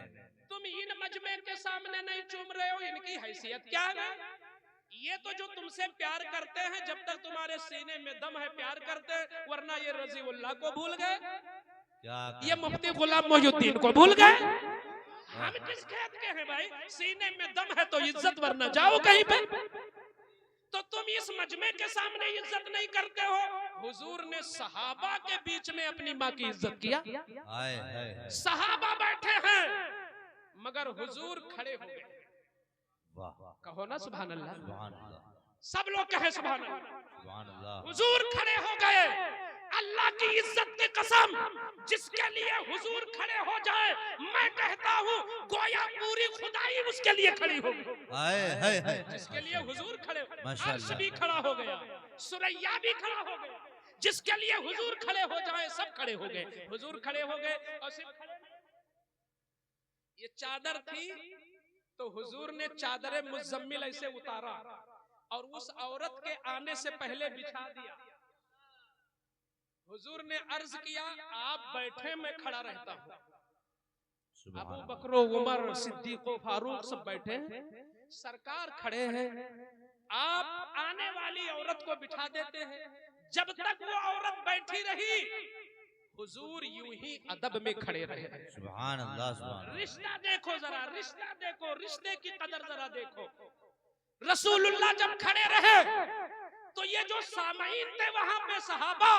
तुम इन मजमे के सामने नहीं चूम रहे हो, इनकी हैसियत क्या है? ये तो जो तुमसे प्यार करते हैं, जब तक तुम्हारे सीने में दम है प्यार करते, वरना ये रजीउल्लाह को भूल गए, ये मुफ्ती गुलाम मोहिउद्दीन को भूल गए। हम किस खेत के हैं भाई? सीने में दम है तो इज्जत, वरना जाओ कहीं पे। तो तुम इस मजमे के सामने इज्जत नहीं करते हो। हुजूर ने सहाबा के बीच में अपनी माँ की इज्जत किया। सहाबा बैठे हैं मगर हुजूर खड़े हो गए। कहो ना सुभान अल्लाह। सब लोग कहे सुभान अल्लाह। हुजूर खड़े हो गए। अल्लाह की इज्जत की कसम, जिसके लिए हुजूर खड़े हो जाए, मैं कहता हूँ गोया पूरी खुदाई उसके लिए खड़ी होगी। जिसके लिए हुजूर खड़े, अर्श भी खड़ा हो गया, सुरैया भी खड़ा हो गया। जिसके लिए हुजूर खड़े हो जाए, सब खड़े हो गए। हुजूर खड़े हो गए और सिर्फ खड़े, ये चादर थी तो हुजूर ने चादर मुज़म्मिल ऐसे उतारा और उस औरत के आने से पहले बिछा दिया। हुजूर ने अर्ज किया, आप बैठे मैं खड़ा रहता हूँ। अबू बकर, उमर, सिद्दीक, फारूक सब बैठे हैं, सरकार खड़े हैं। आप आने वाली औरत को बिठा देते हैं। जब तक वो औरत बैठी रही, हुजूर यूं ही अदब में खड़े रहे। सुभान अल्लाह, सुभान अल्लाह। रिश्ता देखो जरा, रिश्ता देखो, रिश्ते की कदर जरा देखो। रसूलुल्लाह जब खड़े रहे तो ये जो सामईन थे वहां पे सहाबा,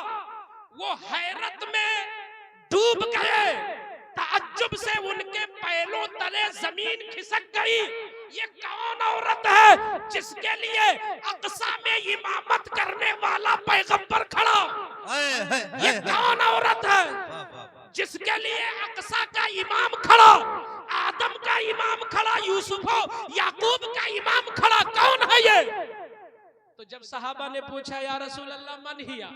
वो हैरत में डूब गए। ताज्जुब से उनके पैरों तले जमीन खिसक गई। ये कौन औरत है जिसके लिए अक्सा में इमामत करने वाला पैगंबर खड़ा? ये कौन औरत है? जिसके लिए अक्सा का इमाम खड़ा, आदम का इमाम खड़ा, यूसुफ याकूब का इमाम खड़ा, कौन है ये? तो जब सहाबा ने पूछा या रसूल अल्लाह मन हिया,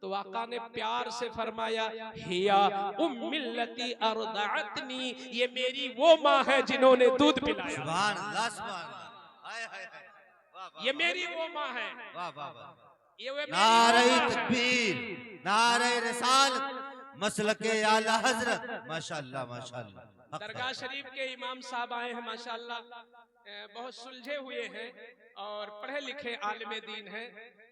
तो आका ने प्यार से फरमाया हिया उम्मिल्लती अर्दअतनी, ये मेरी वो माँ है जिन्होंने दूध पिलाया। सुभान अल्लाह, सुभान अल्लाह, हाय हाय हाय, वाह वाह, ये मेरी वो माँ है। वाह वाह वाह, ये वो नारे तकबीर, नारे रिसालत, मसलके आला हजरत, माशाअल्लाह माशाअल्लाह। दरगाह शरीफ के इमाम साहब आए हैं माशाअल्लाह, बहुत सुलझे हुए हैं और पढ़े लिखे आलिम दीन हैं।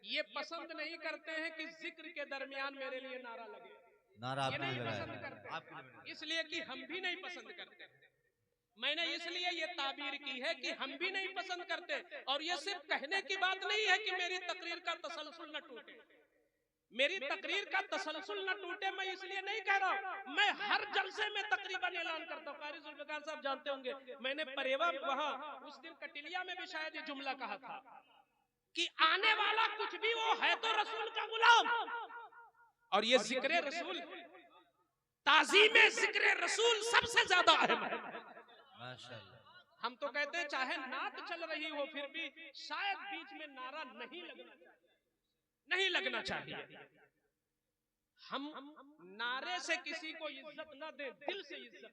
ये पसंद नहीं करते हैं कि जिक्र के दरमियान मेरे लिए नारा लगे, नारा ये नहीं आपने पसंद करते, इसलिए कि हम भी नहीं पसंद करते। मैंने इसलिए ये ताबीर की है कि हम भी नहीं पसंद करते, और ये सिर्फ कहने की बात नहीं है कि मेरी तकरीर का तसलसल न टूटे, मेरी तकरीर का तसलसल न टूटे, मैं इसलिए नहीं कह रहा हूं। मैं हर जलसे में तकरीबन ऐलान करता हूं, कारी जुल्फिकार साहब जानते होंगे, मैंने परेवा वहां उस दिन कटिलिया में भी शायद ये जुमला कहा था कि आने वाला कुछ भी वो है तो रसूल का गुलाम, और ये जिक्र रसूल, ताज़ीम जिक्र रसूल सबसे ज्यादा अहम है। माशाअल्लाह। हम तो कहते हैं चाहे नात चल रही हो फिर भी शायद बीच में नारा नहीं लगना चाहिए। हम नारे से किसी को इज्जत न दें, दिल से इज्जत